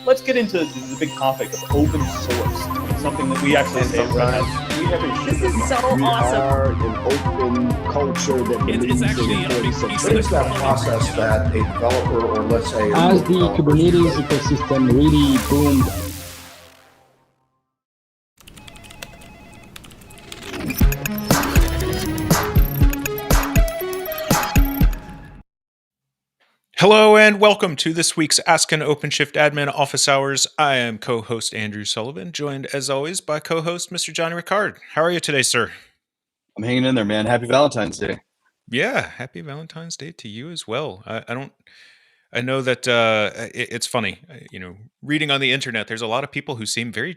let's get into the big topic of open source, something that we actually say at Red Hat. We haven't This is so we awesome. are an open culture that believes actually in a big importance of piece What is that process that a developer, or let's say As the Kubernetes ecosystem really boomed. Hello and welcome to this week's Ask an OpenShift Admin Office Hours. I am co-host Andrew Sullivan, joined as always by co-host Mr. Jonny Rickard. How are you today, sir? I'm hanging in there, man. Happy Valentine's Day. Yeah, happy Valentine's Day to you as well. I know that it's funny, reading on the internet, there's a lot of people who seem very,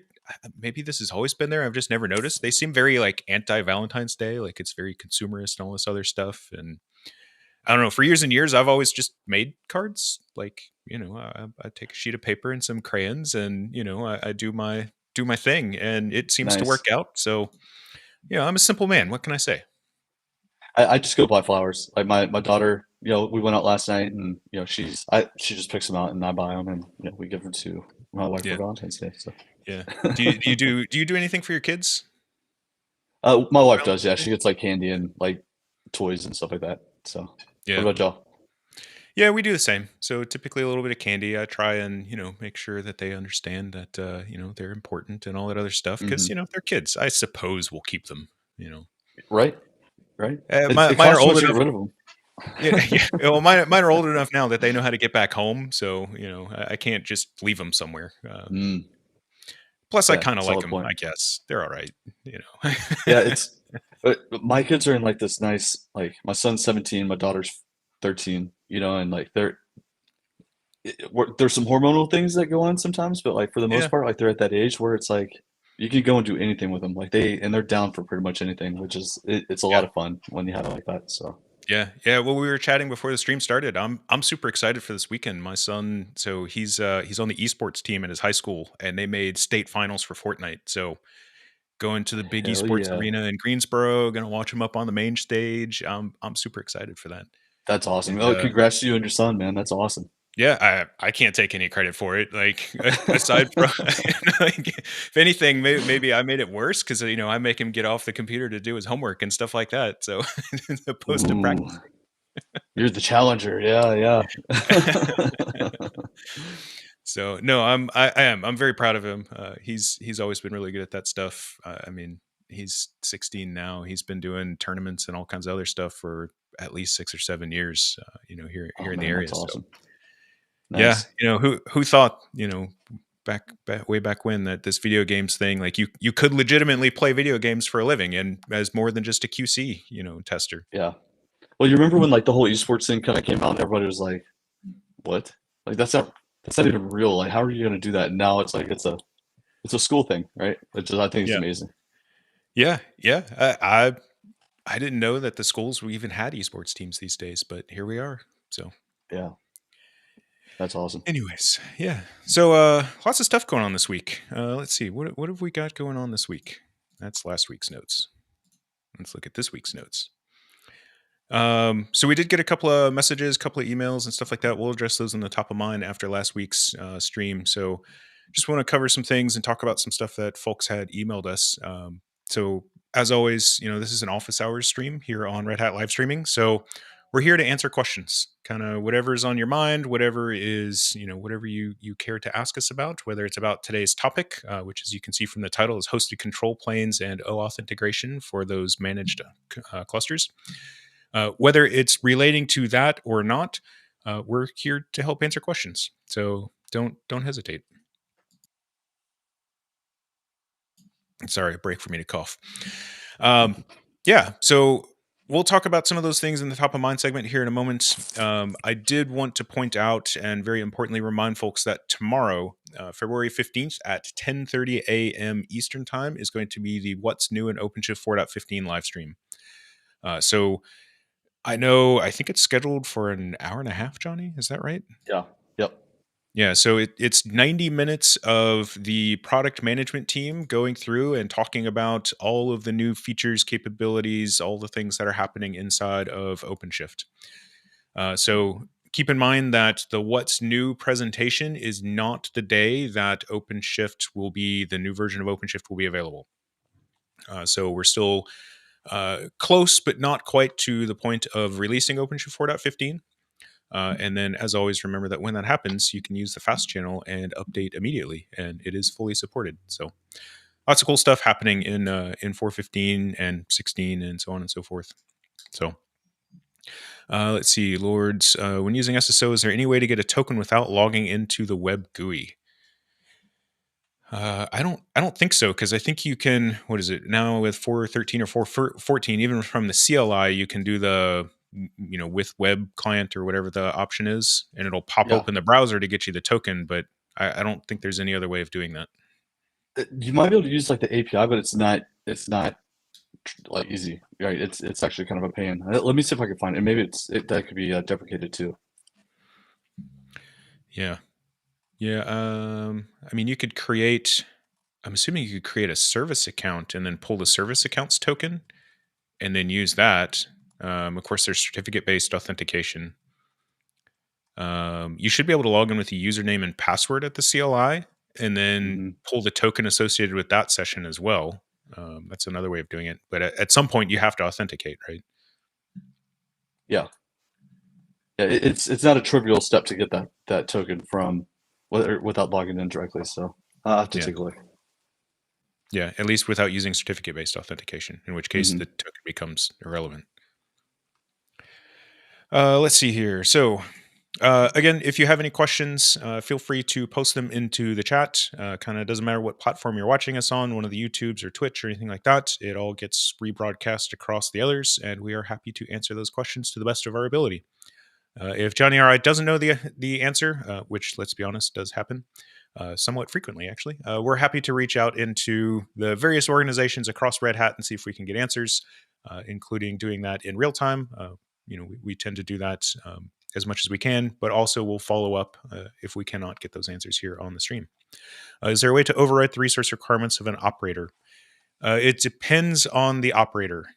maybe this has always been there, I've just never noticed. They seem very like anti-Valentine's Day, like it's very consumerist and all this other stuff. And I don't know, for years and years, I've always just made cards. Like, I take a sheet of paper and some crayons and, I do my thing and it seems to Nice. work out. So, I'm a simple man. What can I say? I just go buy flowers. Like my daughter, we went out last night and, she just picks them out and I buy them and, we give them to my wife for Valentine's Day. So Yeah. Do you do anything for your kids? my wife does. Yeah. She gets like candy and like toys and stuff like that. So Yeah. what about y'all? Yeah, we do the same. So typically a little bit of candy. I try and, make sure that they understand that, they're important and all that other stuff. Because, they're kids. I suppose we'll keep them, Right. Right. Mine are costs you old to get enough. rid of them. Yeah. Well, mine are old enough now that they know how to get back home. So, I can't just leave them somewhere. Plus, I Yeah, kind of like solid them, point. I guess. They're all right, Yeah. But my kids are in like this nice, like my son's 17, my daughter's 13, and like there's some hormonal things that go on sometimes, but like for the most Yeah. part, like they're at that age where it's like you can go and do anything with them. Like they're down for pretty much anything, which is it's a lot of fun when you have it like that. So Yeah. Well, we were chatting before the stream started. I'm super excited for this weekend. My son, so he's on the esports team at his high school, and they made state finals for Fortnite. So going to the big Hell esports yeah. arena in Greensboro, gonna watch him up on the main stage. I'm super excited for that. that's awesome. And, Oh, congrats to you and your son, man. That's awesome. Yeah, I can't take any credit for it. Like aside from, like, if anything, maybe I made it worse because I make him get off the computer to do his homework and stuff like that. So opposed to practice. Ooh, you're the challenger. Yeah. So no, I'm very proud of him. He's always been really good at that stuff. I mean, he's 16 now. He's been doing tournaments and all kinds of other stuff for at least 6 or 7 years. Here Oh, in the man, area. that's awesome. So, Nice. yeah, who thought back way back when that this video games thing, like you could legitimately play video games for a living and as more than just a QC tester. Yeah. Well, you remember when like the whole esports thing kind of came out and everybody was like, "What? Like that's not even real. Like how are you going to do that?" And now it's like it's a school thing, right? Which is, I think is Yeah. amazing. Yeah. I didn't know that the schools even had esports teams these days, but here we are. So Yeah. That's awesome. anyways, yeah. So lots of stuff going on this week. Let's see. What have we got going on this week? That's last week's notes. Let's look at this week's notes. So we did get a couple of messages, a couple of emails and stuff like that. We'll address those on the top of mind after last week's stream. So just want to cover some things and talk about some stuff that folks had emailed us. So as always, this is an office hours stream here on Red Hat live streaming. So we're here to answer questions, kind of whatever's on your mind, whatever is, whatever you care to ask us about, whether it's about today's topic, which as you can see from the title is hosted control planes and OAuth integration for those managed clusters. Whether it's relating to that or not, we're here to help answer questions. So don't hesitate. Sorry, a break for me to cough. Yeah, so we'll talk about some of those things in the top of mind segment here in a moment. I did want to point out and very importantly remind folks that tomorrow, February 15th at 10:30 a.m. Eastern Time is going to be the What's New in OpenShift 4.15 live stream. So I think it's scheduled for an hour and a half, Jonny. Is that right? Yeah. Yep. Yeah, so it's 90 minutes of the product management team going through and talking about all of the new features, capabilities, all the things that are happening inside of OpenShift. So keep in mind that the What's New presentation is not the day that OpenShift will be, the new version of OpenShift will be available. So we're still close, but not quite to the point of releasing OpenShift 4.15. And then, as always, remember that when that happens, you can use the fast channel and update immediately, and it is fully supported. So lots of cool stuff happening in 4.15 and 16 and so on and so forth. So let's see, Lords. When using SSO, is there any way to get a token without logging into the web GUI? I don't think so, because I think you can. What is it now with 4.13 or 4.14? Even from the CLI, you can do the with web client or whatever the option is, and it'll pop open the browser to get you the token. But I don't think there's any other way of doing that. You might be able to use like the API, but it's not like easy, right? It's actually kind of a pain. Let me see if I can find it. Maybe that could be deprecated too. Yeah. I mean, you could create. I'm assuming you could create a service account and then pull the service accounts token, and then use that. Of course, there's certificate-based authentication. You should be able to log in with a username and password at the CLI, and then pull the token associated with that session as well. That's another way of doing it. But at some point, you have to authenticate, right? Yeah. It's not a trivial step to get that token from without logging in directly. So I'll have to take a look. Yeah, at least without using certificate-based authentication, in which case the token becomes irrelevant. Let's see here. So again, if you have any questions, feel free to post them into the chat. Kind of doesn't matter what platform you're watching us on, one of the YouTubes or Twitch or anything like that. It all gets rebroadcast across the others, and we are happy to answer those questions to the best of our ability. If Jonny or I doesn't know the answer, which, let's be honest, does happen somewhat frequently, actually, we're happy to reach out into the various organizations across Red Hat and see if we can get answers, including doing that in real time. We tend to do that as much as we can, but also we'll follow up if we cannot get those answers here on the stream. Is there a way to overwrite the resource requirements of an operator? It depends on the operator.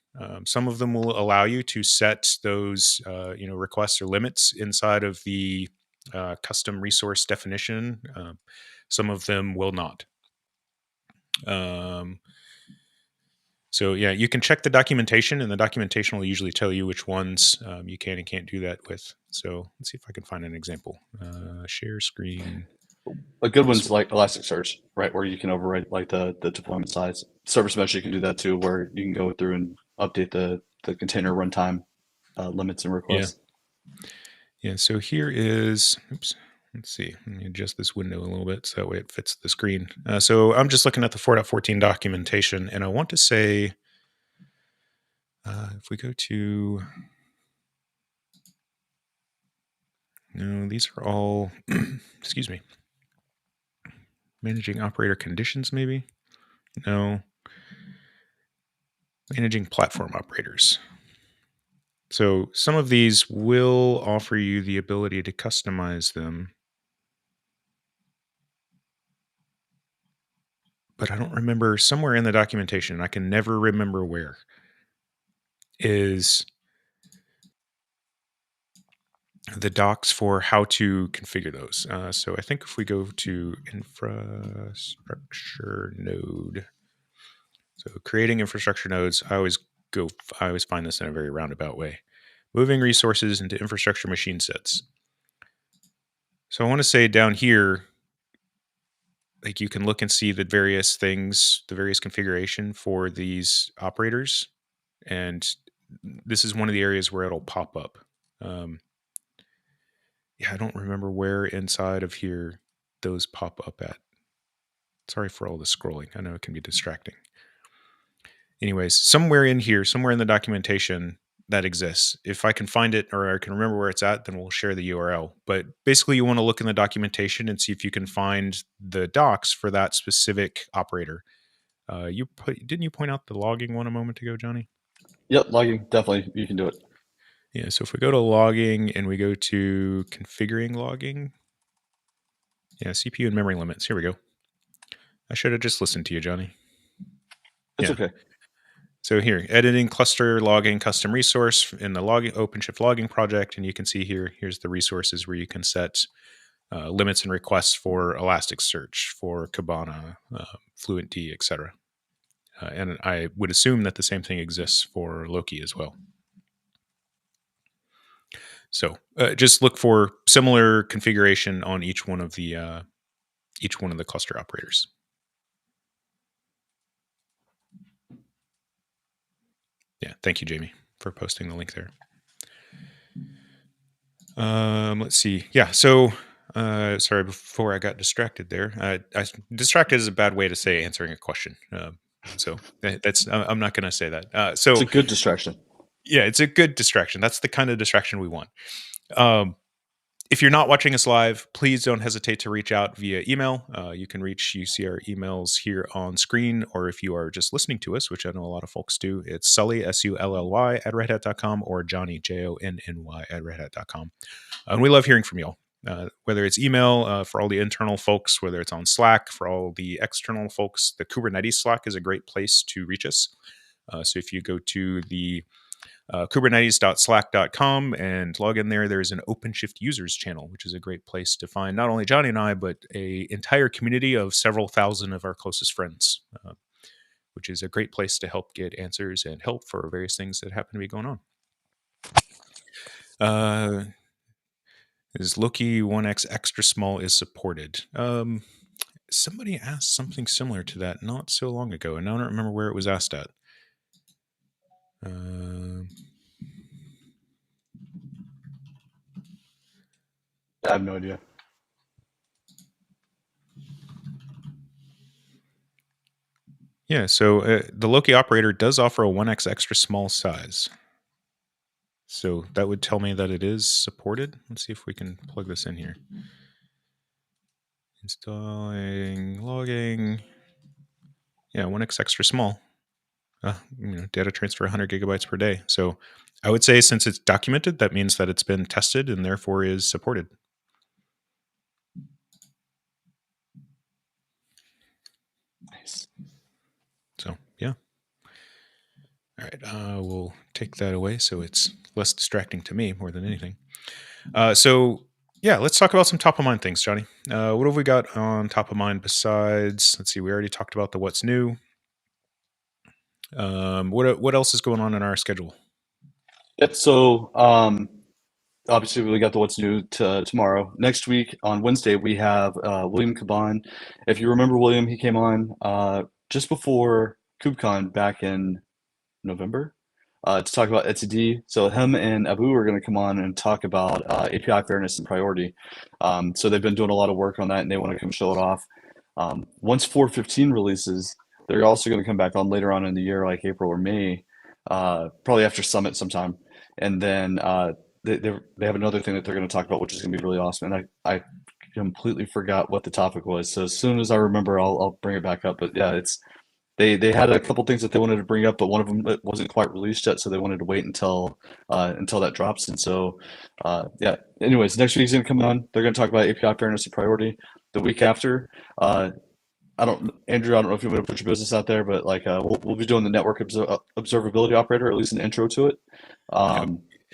Some of them will allow you to set those requests or limits inside of the custom resource definition. Some of them will not. So yeah, you can check the documentation, and the documentation will usually tell you which ones you can and can't do that with. So let's see if I can find an example. Share screen. A good one's like Elasticsearch, right? Where you can overwrite like the deployment size. Service Mesh, you can do that too, where you can go through and update the container runtime limits and requests. Yeah, so here is, oops, let's see, let me adjust this window a little bit so that way it fits the screen. So I'm just looking at the 4.14 documentation, and I want to say, if we go to, no, these are all, excuse me, managing operator conditions, maybe? No. Managing platform operators. So some of these will offer you the ability to customize them. But I don't remember, somewhere in the documentation, I can never remember where, is the docs for how to configure those. So I think if we go to infrastructure node, so creating infrastructure nodes, I always find this in a very roundabout way. Moving resources into infrastructure machine sets. So I want to say down here, like you can look and see the various things, the various configuration for these operators. And this is one of the areas where it'll pop up. Yeah, I don't remember where inside of here those pop up at. Sorry for all the scrolling. I know it can be distracting. Anyways, somewhere in here, somewhere in the documentation that exists. If I can find it or I can remember where it's at, then we'll share the URL. But basically, you want to look in the documentation and see if you can find the docs for that specific operator. Didn't you point out the logging one a moment ago, Jonny? Yep, logging, definitely. You can do it. Yeah, so if we go to logging and we go to configuring logging, yeah, CPU and memory limits. Here we go. I should have just listened to you, Jonny. It's okay. So here, editing cluster logging custom resource in the OpenShift logging project, and you can see here's the resources where you can set limits and requests for Elasticsearch, for Kibana, FluentD, etc. And I would assume that the same thing exists for Loki as well. So just look for similar configuration on each one of the cluster operators. Yeah, thank you, Jamie, for posting the link there. Let's see. Yeah, so sorry, before I got distracted there. Distracted is a bad way to say answering a question. So that's I'm not going to say that. So It's a good distraction. Yeah, it's a good distraction. That's the kind of distraction we want. If you're not watching us live, please don't hesitate to reach out via email. You see our emails here on screen, or if you are just listening to us, which I know a lot of folks do, it's Sully, SULLY at redhat.com, or Jonny, JONNY at redhat.com. And we love hearing from y'all, whether it's email for all the internal folks, whether it's on Slack for all the external folks. The Kubernetes Slack is a great place to reach us. So if you go to the kubernetes.slack.com and log in there, there's an OpenShift users channel, which is a great place to find not only Jonny and I, but a entire community of several thousand of our closest friends, which is a great place to help get answers and help for various things that happen to be going on. Is Loki 1x extra small is supported? Somebody asked something similar to that not so long ago, and I don't remember where it was asked at. I have no idea. Yeah, so the Loki operator does offer a 1x extra small size. So that would tell me that it is supported. Let's see if we can plug this in here. Installing, logging. Yeah, 1x extra small. Data transfer 100 gigabytes per day. So I would say since it's documented, that means that it's been tested and therefore is supported. Nice. So, yeah. All right, we'll take that away so it's less distracting to me more than anything. So, yeah, let's talk about some top of mind things, Jonny. What have we got on top of mind besides, let's see, we already talked about the what's new. What else is going on in our schedule? Yep. So obviously we got the what's new tomorrow. Next week on Wednesday we have William Caban. If you remember William, he came on just before KubeCon back in November to talk about etcd. So him and Abu are going to come on and talk about API fairness and priority. So they've been doing a lot of work on that and they want to come show it off. Once 4.15 releases, they're also going to come back on later on in the year, like April or May, probably after Summit sometime. And then they have another thing that they're going to talk about, which is going to be really awesome. And I completely forgot what the topic was. So as soon as I remember, I'll bring it back up. But yeah, they had a couple things that they wanted to bring up, but one of them wasn't quite released yet, so they wanted to wait until that drops. And so yeah. Anyways, next week's going to come on. They're going to talk about API fairness and priority. The week after, Andrew, I don't know if you want to put your business out there, but like we'll be doing the network observability operator, at least an intro to it.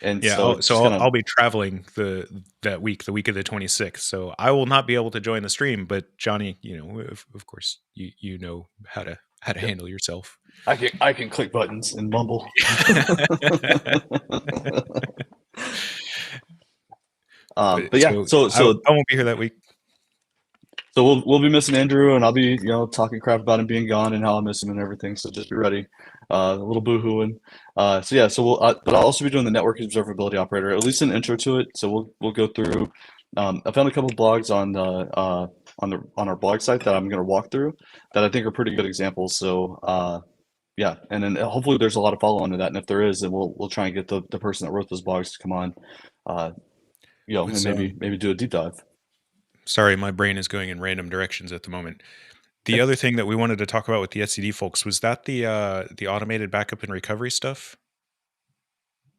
And yeah, so I'll be traveling that week, the week of the 26th. So I will not be able to join the stream. But Jonny, of course, you know how to handle yourself. I can click buttons and mumble. But yeah, so I won't be here that week. So we'll be missing Andrew, and I'll be talking crap about him being gone and how I miss him and everything. So just be ready, a little boohooing. So yeah, so but I'll also be doing the network observability operator, at least an intro to it. So we'll go through. I found a couple of blogs on our blog site that I'm going to walk through that I think are pretty good examples. So yeah, and then hopefully there's a lot of follow on to that, and if there is, then we'll try and get the person that wrote those blogs to come on, and maybe do a deep dive. Sorry, my brain is going in random directions at the moment. The other thing that we wanted to talk about with the etcd folks, was that the automated backup and recovery stuff?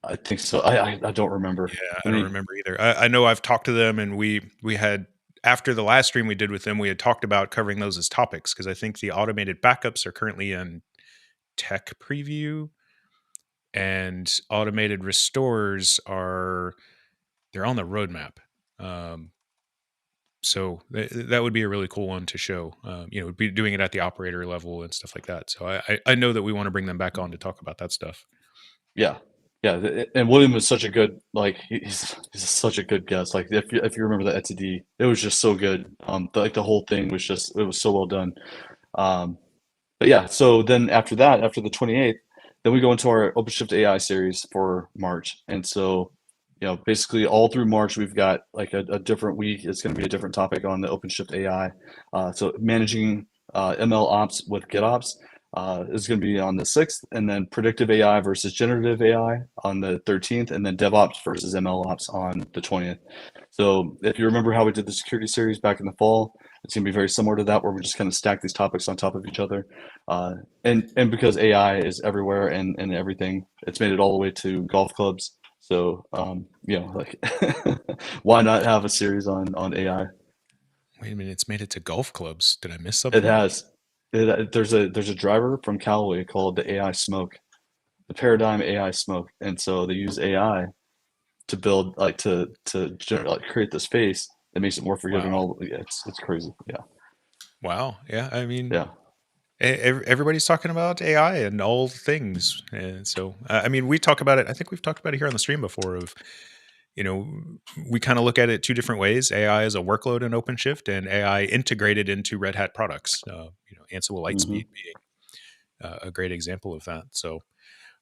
I think so. I don't remember. Yeah, I don't remember either. I know I've talked to them, and we had, after the last stream we did with them, we had talked about covering those as topics, because I think the automated backups are currently in tech preview, and automated restores they're on the roadmap. So that would be a really cool one to show. Be doing it at the operator level and stuff like that. So I know that we want to bring them back on to talk about that stuff. Yeah, yeah, and William was such a good, like, he's such a good guest. Like, if you remember the etcd, it was just so good. The whole thing was just, it was so well done. But yeah, so then after that, after the 28th, then we go into our OpenShift AI series for March. And so, basically all through March, we've got like a different week. It's going to be a different topic on the OpenShift AI. So managing ML ops with GitOps is going to be on the 6th, and then predictive AI versus generative AI on the 13th, and then DevOps versus ML ops on the 20th. So if you remember how we did the security series back in the fall, it's going to be very similar to that, where we just kind of stack these topics on top of each other. And because AI is everywhere and everything, it's made it all the way to golf clubs. So, like, why not have a series on AI? Wait a minute, it's made it to golf clubs. Did I miss something? It has. There's a driver from Callaway called the AI Smoke, the Paradigm AI Smoke, and so they use AI to build, like, to create this face that makes it more forgiving. Wow. It's crazy. Yeah. Wow. Yeah. I mean, Yeah. everybody's talking about AI and all things. And so, I mean, we talk about it. I think we've talked about it here on the stream before of, we kind of look at it two different ways. AI as a workload in OpenShift, and AI integrated into Red Hat products. Ansible Lightspeed being a great example of that. So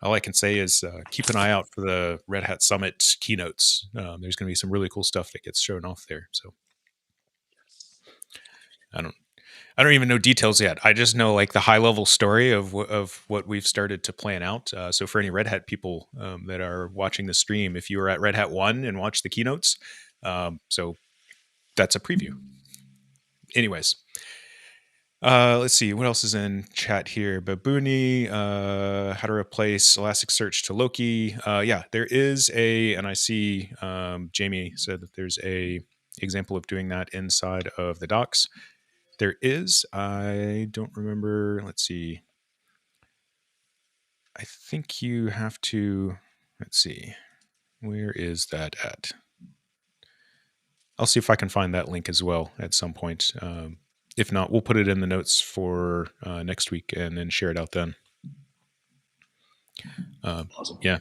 all I can say is keep an eye out for the Red Hat Summit keynotes. There's going to be some really cool stuff that gets shown off there. So I don't even know details yet. I just know like the high level story of what we've started to plan out. So for any Red Hat people that are watching the stream, if you were at Red Hat 1 and watched the keynotes, so that's a preview. Anyways, let's see what else is in chat here. Babooni, how to replace Elasticsearch to Loki. Yeah, there is and I see Jamie said that there's a example of doing that inside of the docs. There is, I don't remember. Let's see. I think you have to, let's see. Where is that at? I'll see if I can find that link as well at some point. If not, we'll put it in the notes for next week and then share it out then. Awesome. Yeah.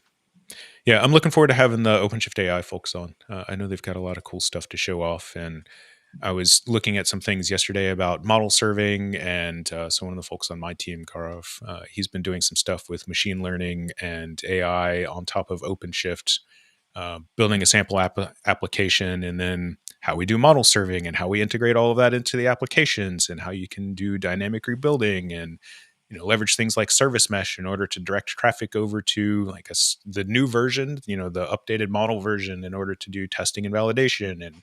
Yeah, I'm looking forward to having the OpenShift AI folks on. I know they've got a lot of cool stuff to show off, and I was looking at some things yesterday about model serving, and so one of the folks on my team, Karov, he's been doing some stuff with machine learning and AI on top of OpenShift, building a sample application, and then how we do model serving and how we integrate all of that into the applications, and how you can do dynamic rebuilding and leverage things like service mesh in order to direct traffic over to like the new version, the updated model version, in order to do testing and validation. And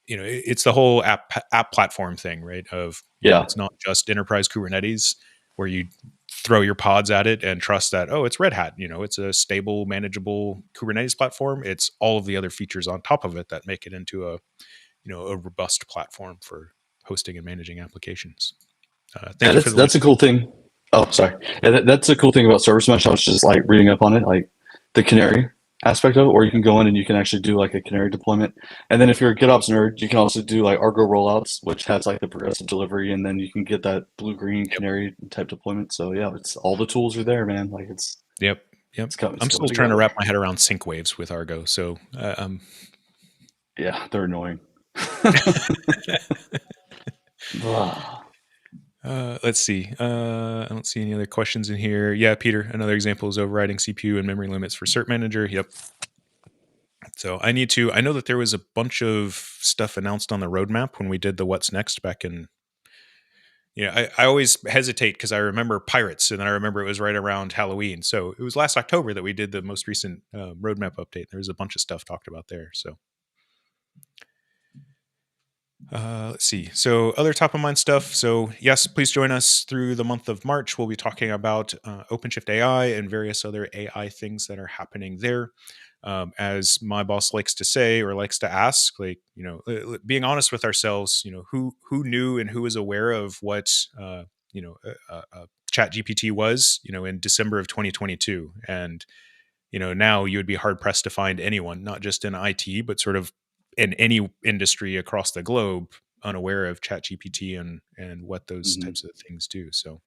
it's the whole app platform thing, right? It's not just enterprise Kubernetes where you throw your pods at it and trust that, it's Red Hat, it's a stable, manageable Kubernetes platform. It's all of the other features on top of it that make it into a robust platform for hosting and managing applications. That's a cool thing. Oh, sorry. Yeah, that's a cool thing about service mesh. I was just like reading up on it, like the canary aspect of it, or you can go in and you can actually do like a canary deployment. And then if you're a GitOps nerd, you can also do like Argo rollouts, which has like the progressive delivery, and then you can get that blue-green canary type deployment. So yeah, it's all the tools are there, man. Like it's Yep. I'm still trying to wrap my head around sync waves with Argo. So yeah, they're annoying. Let's see. I don't see any other questions in here. Yeah, Peter, another example is overriding CPU and memory limits for Cert Manager. Yep. So I know that there was a bunch of stuff announced on the roadmap when we did the What's Next back in, I always hesitate because I remember Pirates, and then I remember it was right around Halloween. So it was last October that we did the most recent roadmap update. There was a bunch of stuff talked about there. So let's see. So other top of mind stuff. So yes, please join us through the month of March. We'll be talking about OpenShift AI and various other AI things that are happening there. As my boss likes to say, or likes to ask, like, being honest with ourselves, who knew and who was aware of what, a ChatGPT was, in December of 2022. And, now you would be hard pressed to find anyone, not just in IT, but sort of in any industry across the globe, unaware of ChatGPT and what those types of things do. So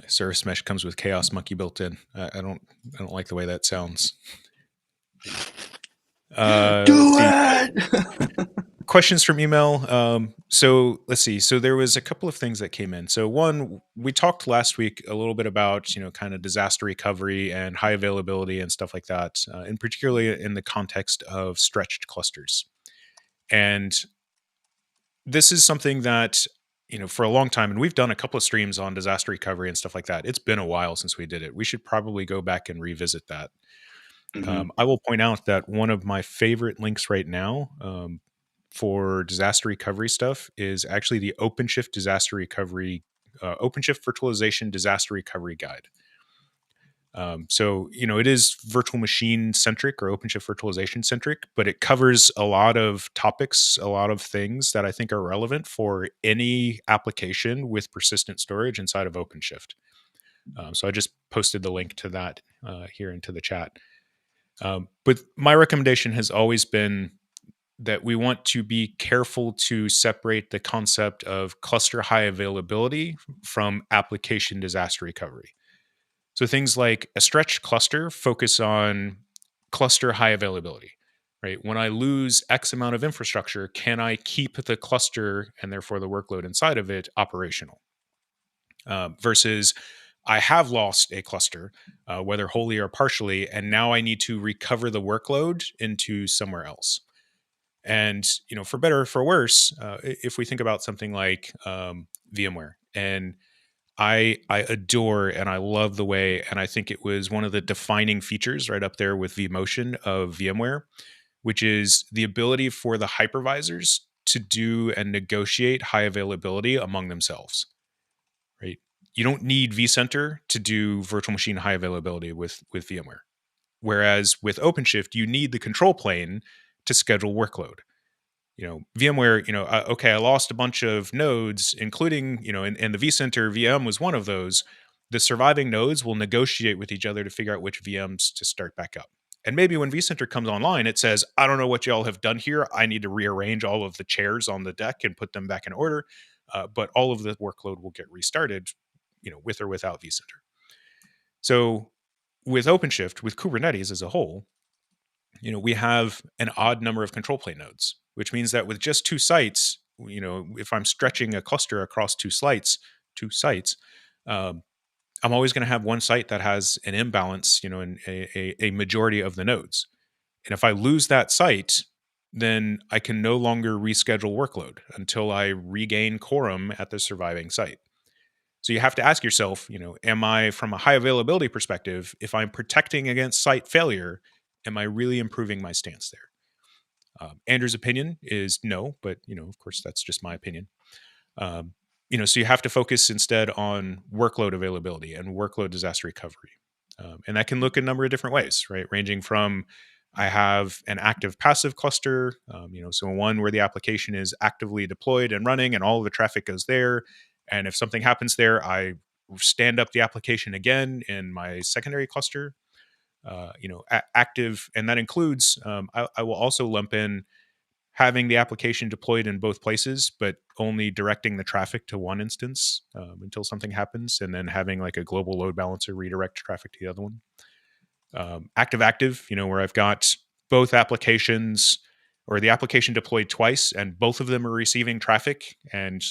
Service Mesh comes with Chaos Monkey built in. I don't like the way that sounds. Do it. Questions from email. So let's see. So there was a couple of things that came in. So one, we talked last week a little bit about, kind of disaster recovery and high availability and stuff like that, and particularly in the context of stretched clusters. And this is something that, for a long time, and we've done a couple of streams on disaster recovery and stuff like that. It's been a while since we did it. We should probably go back and revisit that. I will point out that one of my favorite links right now for disaster recovery stuff is actually the OpenShift disaster recovery, OpenShift virtualization disaster recovery guide. So, it is virtual machine centric or OpenShift virtualization centric, but it covers a lot of topics, a lot of things that I think are relevant for any application with persistent storage inside of OpenShift. So I just posted the link to that here into the chat. But my recommendation has always been that we want to be careful to separate the concept of cluster high availability from application disaster recovery. So things like a stretched cluster focus on cluster high availability, right? When I lose X amount of infrastructure, can I keep the cluster and therefore the workload inside of it operational? Versus I have lost a cluster, whether wholly or partially, and now I need to recover the workload into somewhere else. And, for better or for worse, if we think about something like VMware, and I adore and I love the way, and I think it was one of the defining features right up there with vMotion of VMware, which is the ability for the hypervisors to do and negotiate high availability among themselves, right? You don't need vCenter to do virtual machine high availability with VMware. Whereas with OpenShift, you need the control plane to schedule workload. VMware, okay, I lost a bunch of nodes, including, and the vCenter VM was one of those. The surviving nodes will negotiate with each other to figure out which VMs to start back up. And maybe when vCenter comes online, it says, I don't know what y'all have done here. I need to rearrange all of the chairs on the deck and put them back in order. But all of the workload will get restarted, with or without vCenter. So with OpenShift, with Kubernetes as a whole, we have an odd number of control plane nodes, which means that with just two sites, if I'm stretching a cluster across two sites, I'm always going to have one site that has an imbalance, in a majority of the nodes. And if I lose that site, then I can no longer reschedule workload until I regain quorum at the surviving site. So you have to ask yourself, am I, from a high availability perspective, if I'm protecting against site failure, am I really improving my stance there? Andrew's opinion is no, but of course that's just my opinion. So you have to focus instead on workload availability and workload disaster recovery, and that can look a number of different ways, right? Ranging from I have an active passive cluster, so one where the application is actively deployed and running, and all of the traffic goes there, and if something happens there, I stand up the application again in my secondary cluster. Active, and that includes, I will also lump in having the application deployed in both places, but only directing the traffic to one instance until something happens, and then having like a global load balancer redirect traffic to the other one. Active, where I've got both applications or the application deployed twice, and both of them are receiving traffic, and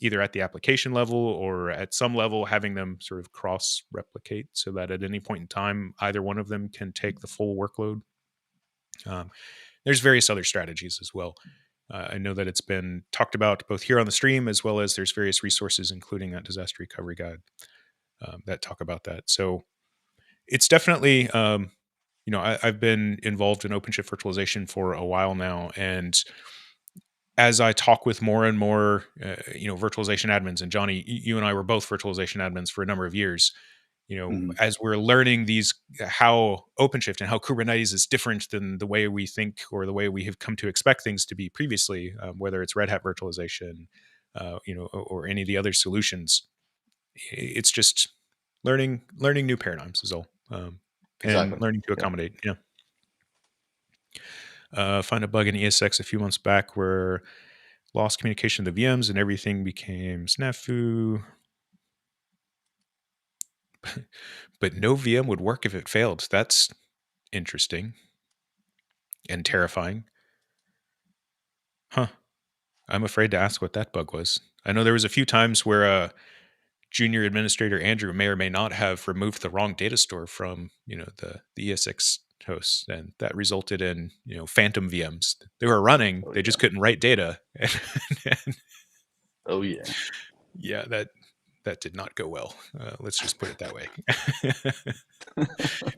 either at the application level or at some level having them sort of cross replicate so that at any point in time, either one of them can take the full workload. There's various other strategies as well. I know that it's been talked about both here on the stream, as well as there's various resources, including that disaster recovery guide that talk about that. So it's definitely, I've been involved in OpenShift virtualization for a while now, and as I talk with more and more, virtualization admins, and Jonny, you and I were both virtualization admins for a number of years. As we're learning how OpenShift and how Kubernetes is different than the way we think or the way we have come to expect things to be previously, whether it's Red Hat virtualization or any of the other solutions. It's just learning new paradigms is all, Exactly. and learning to accommodate. Find a bug in ESX a few months back where lost communication of the VMs and everything became snafu. But no VM would work if it failed. That's interesting and terrifying. Huh. I'm afraid to ask what that bug was. I know there was a few times where junior administrator Andrew may or may not have removed the wrong data store from the ESX hosts, and that resulted in phantom VMs. They were running, they just couldn't write data. Oh yeah. Yeah, that did not go well. Let's just put it that way.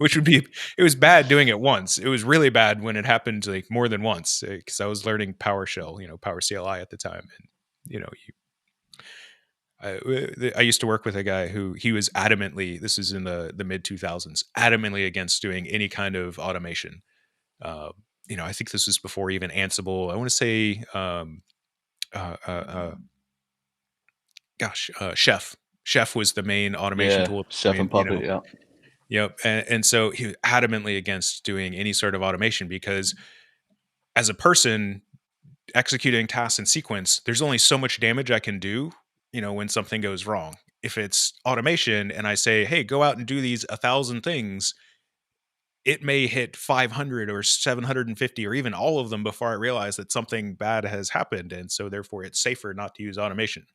It was bad doing it once. It was really bad when it happened like more than once, because I was learning PowerShell, Power CLI at the time, and I used to work with a guy who he was adamantly, this is in the mid 2000s, adamantly against doing any kind of automation. I think this was before even Ansible. I want to say, Chef. Chef was the main automation tool. Chef and Puppet, yeah. Yep. And so he was adamantly against doing any sort of automation because as a person executing tasks in sequence, there's only so much damage I can do, when something goes wrong. If it's automation and I say, hey, go out and do these 1,000 things, it may hit 500 or 750 or even all of them before I realize that something bad has happened. And so therefore it's safer not to use automation.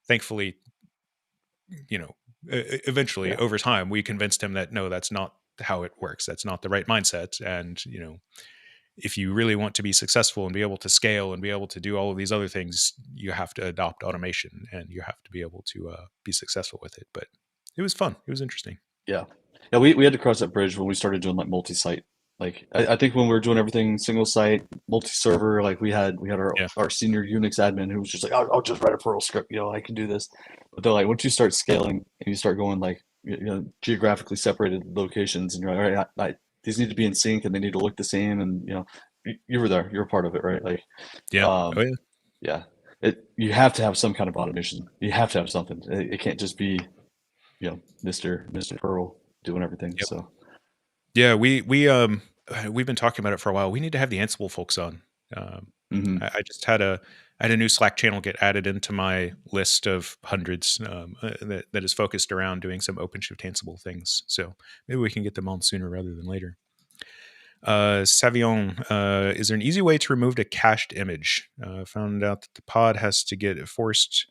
Thankfully, eventually over time, we convinced him that no, that's not how it works. That's not the right mindset. And, if you really want to be successful and be able to scale and be able to do all of these other things, you have to adopt automation and you have to be able to be successful with it. But it was fun. It was interesting. Yeah. We had to cross that bridge when we started doing like multi-site. Like I think when we were doing everything single site, multi-server, like we had our senior Unix admin who was just like, I'll just write a Perl script, I can do this. But they're like, once you start scaling and you start going like geographically separated locations, and you're like, all right, these need to be in sync and they need to look the same, and you were there, you're a part of it, right? Like yeah. You have to have some kind of automation. You have to have something. It can't just be Mr. Perl doing everything. Yep. So yeah, we've been talking about it for a while. We need to have the Ansible folks on. I just had a new Slack channel get added into my list of hundreds that is focused around doing some OpenShift Ansible things. So maybe we can get them on sooner rather than later. Savion, is there an easy way to remove a cached image? Found out that the pod has to get a forced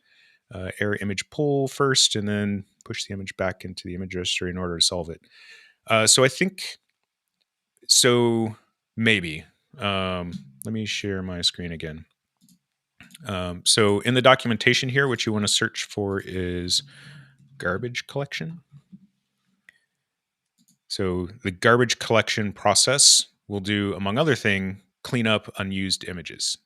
error image pull first and then push the image back into the image registry in order to solve it. So I think, maybe. Let me share my screen again. So in the documentation here, what you want to search for is garbage collection. So the garbage collection process will do, among other things, clean up unused images.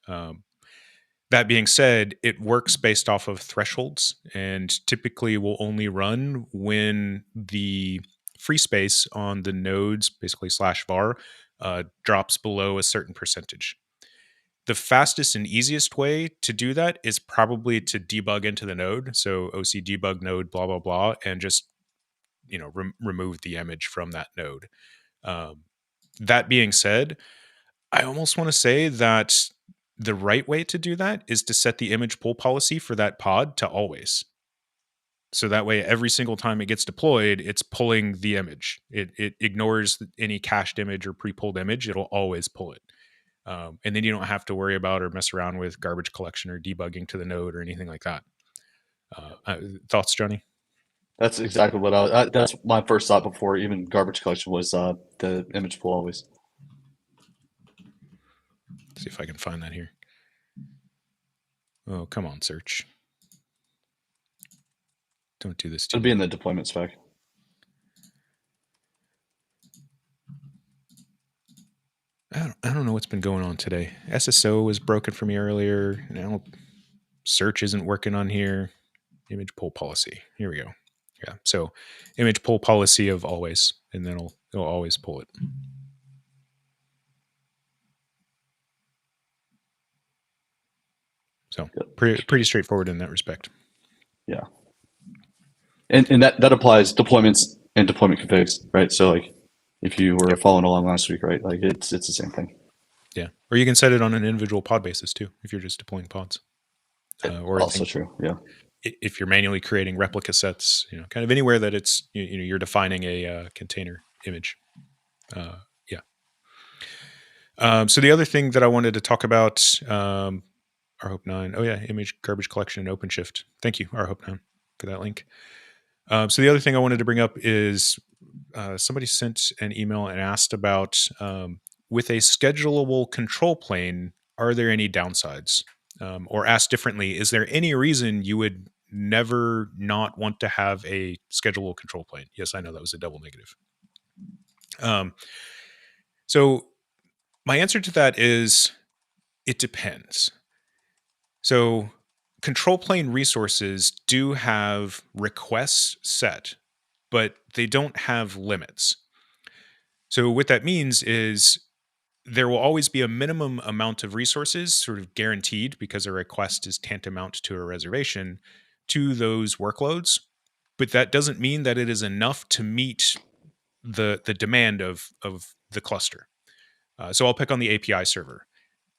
That being said, it works based off of thresholds and typically will only run when the free space on the nodes, basically /var, drops below a certain percentage. The fastest and easiest way to do that is probably to debug into the node. So OC debug node, blah, blah, blah, and just remove the image from that node. That being said, I almost want to say that the right way to do that is to set the image pull policy for that pod to always. So that way, every single time it gets deployed, it's pulling the image. It ignores any cached image or pre-pulled image. It'll always pull it. And then you don't have to worry about or mess around with garbage collection or debugging to the node or anything like that. Thoughts, Jonny? That's exactly what that's my first thought before even garbage collection was the image pull always. See if I can find that here. Oh, come on, search. Don't do this to It'll me. be in the deployment spec. I don't know what's been going on today. SSO was broken for me earlier. Now search isn't working on here. Image pull policy. Here we go. Yeah. So image pull policy of always, and then it'll always pull it. So pretty straightforward in that respect. Yeah. And that applies deployments and deployment configs, right? So like if you were following along last week, right? Like it's the same thing. Yeah. Or you can set it on an individual pod basis too, if you're just deploying pods. Or Also true. Yeah. If you're manually creating replica sets, kind of anywhere that it's, you're defining a container image. Yeah. So the other thing that I wanted to talk about, rhope9. Oh yeah, image garbage collection and OpenShift. Thank you, rhope9, for that link. So the other thing I wanted to bring up is somebody sent an email and asked about with a schedulable control plane, are there any downsides? Or asked differently, is there any reason you would never not want to have a schedulable control plane? Yes, I know that was a double negative. So my answer to that is it depends. So control plane resources do have requests set, but they don't have limits. So what that means is there will always be a minimum amount of resources sort of guaranteed because a request is tantamount to a reservation to those workloads. But that doesn't mean that it is enough to meet the demand of the cluster. So I'll pick on the API server,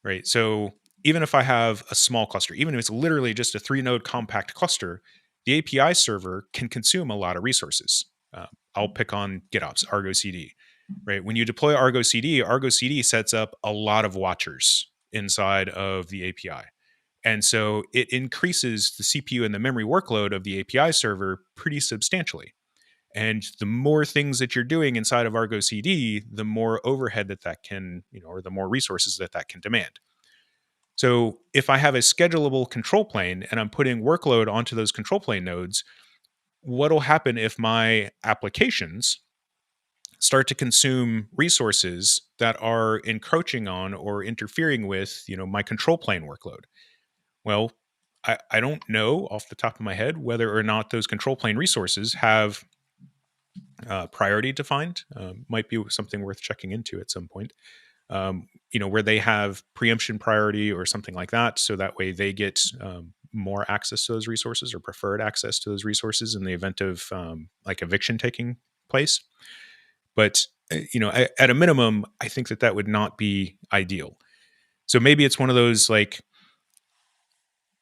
right? So even if I have a small cluster, even if it's literally just a 3-node compact cluster, the API server can consume a lot of resources. I'll pick on GitOps, Argo CD, right? When you deploy Argo CD sets up a lot of watchers inside of the API. And so it increases the CPU and the memory workload of the API server pretty substantially. And the more things that you're doing inside of Argo CD, the more overhead that can, or the more resources that can demand. So if I have a schedulable control plane and I'm putting workload onto those control plane nodes, what'll happen if my applications start to consume resources that are encroaching on or interfering with, my control plane workload? Well, I don't know off the top of my head whether or not those control plane resources have priority defined. Might be something worth checking into at some point. Where they have preemption priority or something like that. So that way they get more access to those resources or preferred access to those resources in the event of like eviction taking place. But, at a minimum, I think that would not be ideal. So maybe it's one of those, like,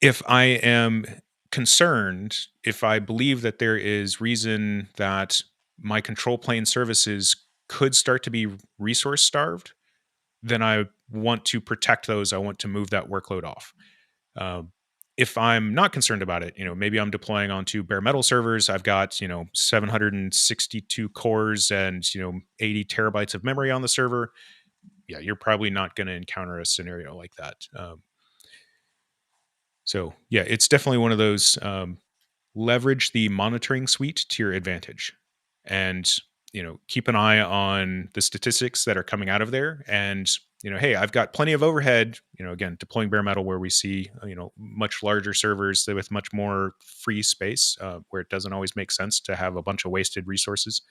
if I am concerned, if I believe that there is reason that my control plane services could start to be resource starved, then I want to protect those. I want to move that workload off. If I'm not concerned about it, maybe I'm deploying onto bare metal servers. I've got, 762 cores and, 80 terabytes of memory on the server. Yeah, you're probably not going to encounter a scenario like that. So yeah, it's definitely one of those leverage the monitoring suite to your advantage. And keep an eye on the statistics that are coming out of there. And, hey, I've got plenty of overhead, again, deploying bare metal where we see, much larger servers with much more free space where it doesn't always make sense to have a bunch of wasted resources.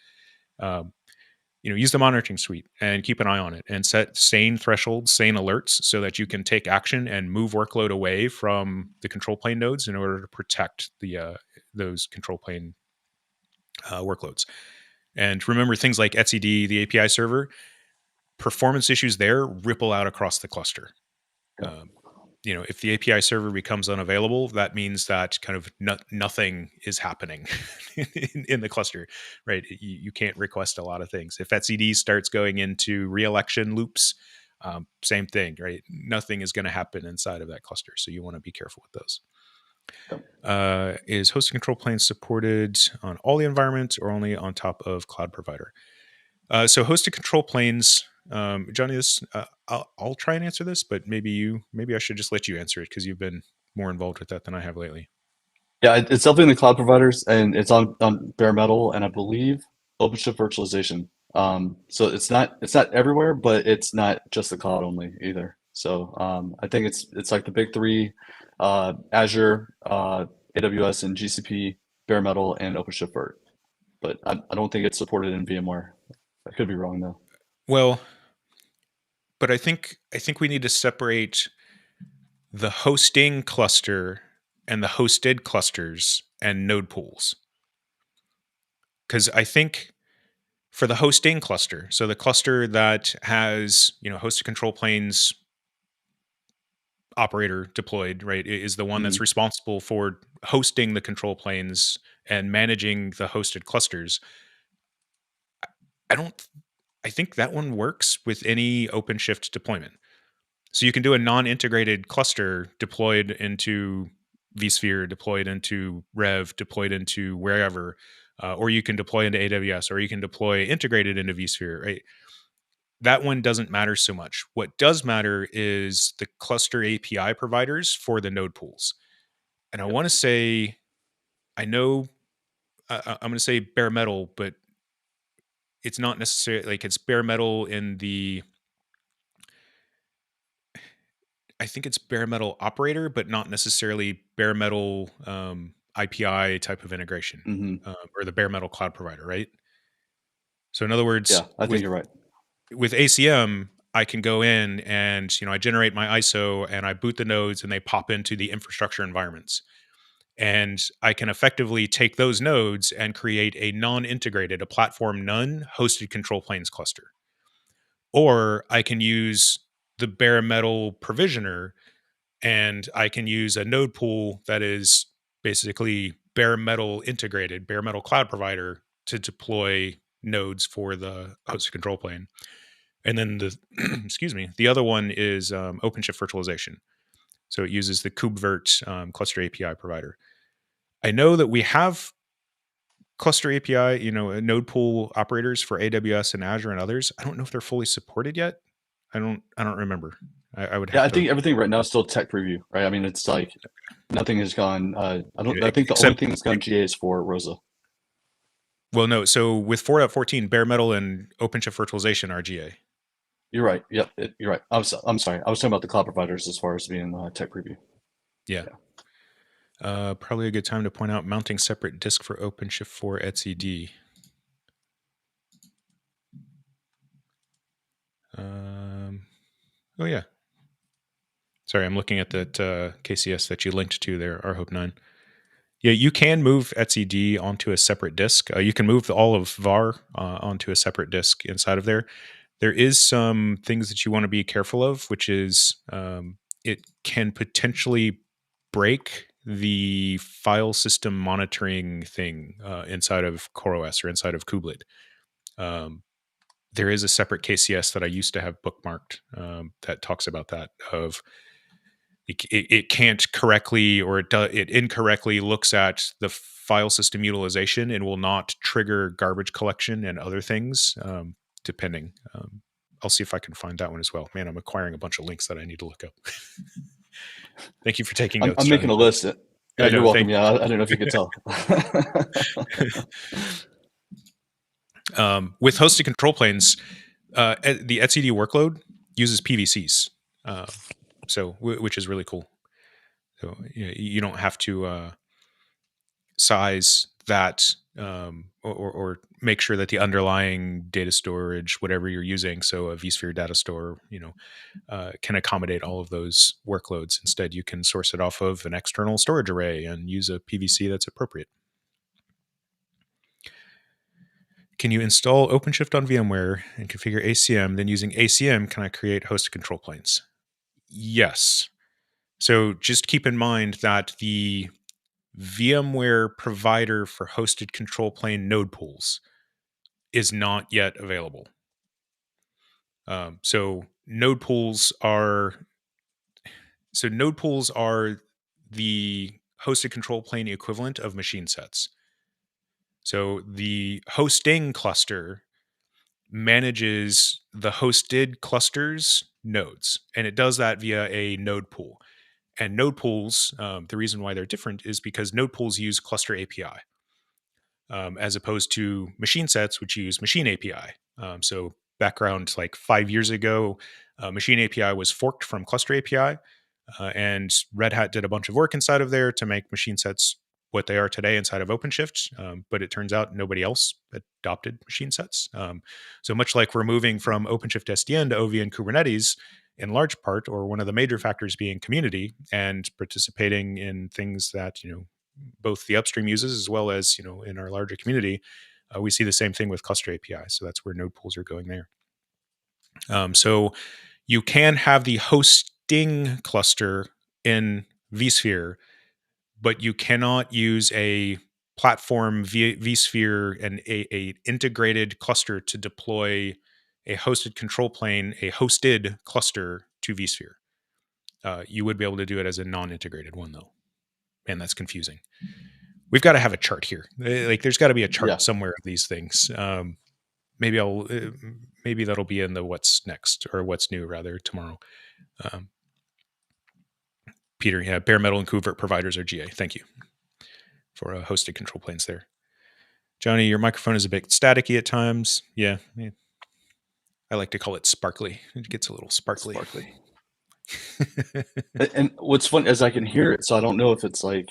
Use the monitoring suite and keep an eye on it and set sane thresholds, sane alerts so that you can take action and move workload away from the control plane nodes in order to protect those control plane workloads. And remember, things like etcd, the API server, performance issues there ripple out across the cluster. If the API server becomes unavailable, that means that kind of nothing is happening in the cluster, right? You can't request a lot of things. If etcd starts going into re-election loops, same thing, right? Nothing is going to happen inside of that cluster. So you want to be careful with those. Is hosted control plane supported on all the environments or only on top of cloud provider? So hosted control planes, Jonny, this I'll try and answer this, but maybe I should just let you answer it because you've been more involved with that than I have lately. Yeah, it's definitely in the cloud providers, and it's on bare metal, and I believe OpenShift virtualization. So it's not everywhere, but it's not just the cloud only either. So I think it's like the big three: Azure, AWS, and GCP, bare metal, and OpenShift Virt. But I don't think it's supported in VMware. I could be wrong though. Well, but I think we need to separate the hosting cluster and the hosted clusters and node pools. Because I think for the hosting cluster, so the cluster that has, hosted control planes operator deployed, right, is the one that's responsible for hosting the control planes and managing the hosted clusters. I think that one works with any OpenShift deployment. So you can do a non-integrated cluster deployed into vSphere, deployed into Rev, deployed into wherever, or you can deploy into AWS, or you can deploy integrated into vSphere, right? That one doesn't matter so much. What does matter is the cluster API providers for the node pools. And I want to say, I'm going to say bare metal, but it's not necessarily like it's bare metal in the, I think it's bare metal operator, but not necessarily bare metal IPI type of integration, or the bare metal cloud provider, right? So in other words, Yeah, I think you're right. With ACM, I can go in and, I generate my ISO and I boot the nodes and they pop into the infrastructure environments. And I can effectively take those nodes and create a non-integrated, a platform none hosted control planes cluster. Or I can use the bare metal provisioner and I can use a node pool that is basically bare metal integrated, bare metal cloud provider to deploy nodes for the hosted control plane. And then the other one is OpenShift virtualization. So it uses the KubeVirt cluster API provider. I know that we have cluster API, node pool operators for AWS and Azure and others. I don't know if they're fully supported yet. I don't remember. I would have Yeah, I think everything right now is still tech preview, right? I mean, it's like nothing has gone. I think the only thing that's gone GA is for Rosa. Well, no. So with 4.14, bare metal and OpenShift virtualization are GA. You're right. Yep, you're right. I'm sorry. I was talking about the cloud providers as far as being tech preview. Yeah. Probably a good time to point out mounting separate disk for OpenShift 4 etcd. Oh yeah. Sorry, I'm looking at that KCS that you linked to there, rhope9. Yeah, you can move etcd onto a separate disk. You can move all of var onto a separate disk inside of there. There is some things that you want to be careful of, which is it can potentially break the file system monitoring thing inside of CoreOS or inside of Kubelet. There is a separate KCS that I used to have bookmarked that talks about that. Of it can't correctly, or it incorrectly looks at the file system utilization and will not trigger garbage collection and other things, depending. I'll see if I can find that one as well. Man, I'm acquiring a bunch of links that I need to look up. Thank you for taking notes. I'm making a list. Yeah, you're welcome. Yeah, I don't know if you could tell. With hosted control planes, the etcd workload uses PVCs, which is really cool. So you don't have to size that or make sure that the underlying data storage, whatever you're using, so a vSphere data store, can accommodate all of those workloads. Instead, you can source it off of an external storage array and use a PVC that's appropriate. Can you install OpenShift on VMware and configure ACM? Then using ACM, can I create hosted control planes? Yes. So just keep in mind that the VMware provider for hosted control plane node pools is not yet available. So node pools are the hosted control plane equivalent of machine sets. So the hosting cluster manages the hosted clusters nodes, and it does that via a node pool. And node pools, the reason why they're different is because node pools use cluster API, as opposed to machine sets, which use machine API. So background, like 5 years ago, machine API was forked from cluster API, and Red Hat did a bunch of work inside of there to make machine sets what they are today inside of OpenShift. But it turns out nobody else adopted machine sets. So much like we're moving from OpenShift SDN to OV and Kubernetes, in large part, or one of the major factors being community and participating in things that, both the upstream uses as well as, in our larger community. We see the same thing with cluster API. So that's where node pools are going there. So you can have the hosting cluster in vSphere, but you cannot use a platform vSphere and a integrated cluster to deploy a hosted control plane, a hosted cluster to vSphere. You would be able to do it as a non-integrated one, though. And that's confusing. We've got to have a chart here. Like, there's got to be a chart somewhere of these things. Maybe that'll be in the what's next, or what's new rather, tomorrow. Peter, yeah, bare metal and KubeVirt providers are GA. Thank you for hosted control planes there. Jonny, your microphone is a bit staticky at times. Yeah. I like to call it sparkly. It gets a little sparkly. And what's fun is I can hear it, so I don't know if it's like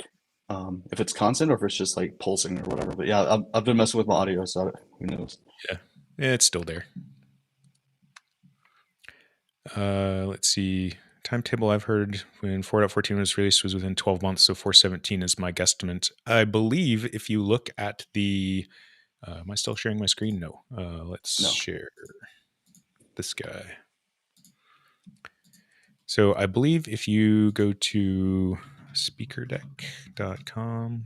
if it's constant or if it's just like pulsing or whatever. But yeah, I've been messing with my audio, so who knows? Yeah, it's still there. Let's see. Timetable I've heard when 4.14 was released was within 12 months, so 4.17 is my guesstimate. I believe if you look at the... am I still sharing my screen? No. Let's share this guy. So I believe if you go to speakerdeck.com,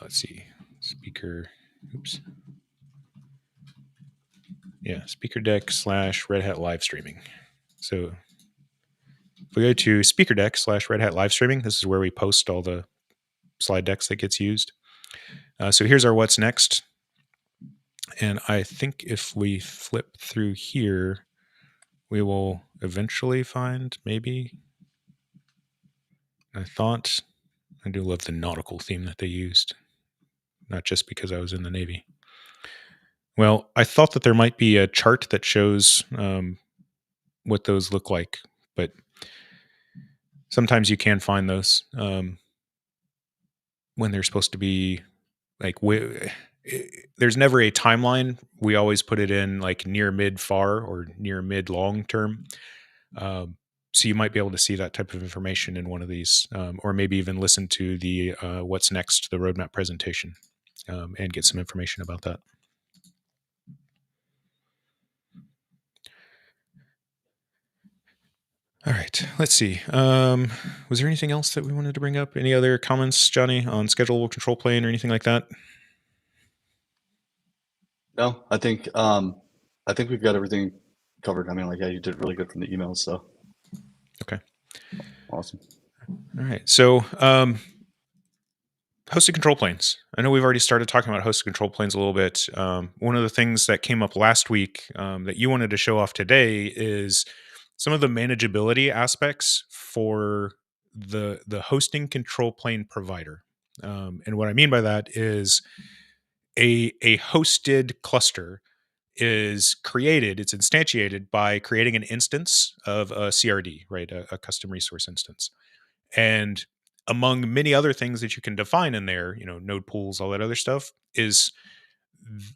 let's see, speakerdeck / Red Hat live streaming. So if we go to speakerdeck / Red Hat live streaming, this is where we post all the slide decks that gets used. So here's our what's next. And I think if we flip through here, we will eventually find maybe. I do love the nautical theme that they used, not just because I was in the Navy. Well, I thought that there might be a chart that shows what those look like, but sometimes you can find those when they're supposed to be like, there's never a timeline. We always put it in like near, mid, far, or near, mid, long term. So you might be able to see that type of information in one of these, or maybe even listen to the what's next, the roadmap presentation, and get some information about that. All right, let's see. Was there anything else that we wanted to bring up? Any other comments, Jonny, on schedulable control plane or anything like that? No, I think we've got everything covered. I mean, like, yeah, you did really good from the emails, so. Okay. Awesome. All right. So, hosted control planes. I know we've already started talking about hosted control planes a little bit. One of the things that came up last week that you wanted to show off today is some of the manageability aspects for the hosting control plane provider. And what I mean by that is a hosted cluster is created, it's instantiated by creating an instance of a CRD, right? A custom resource instance. And among many other things that you can define in there, node pools, all that other stuff, is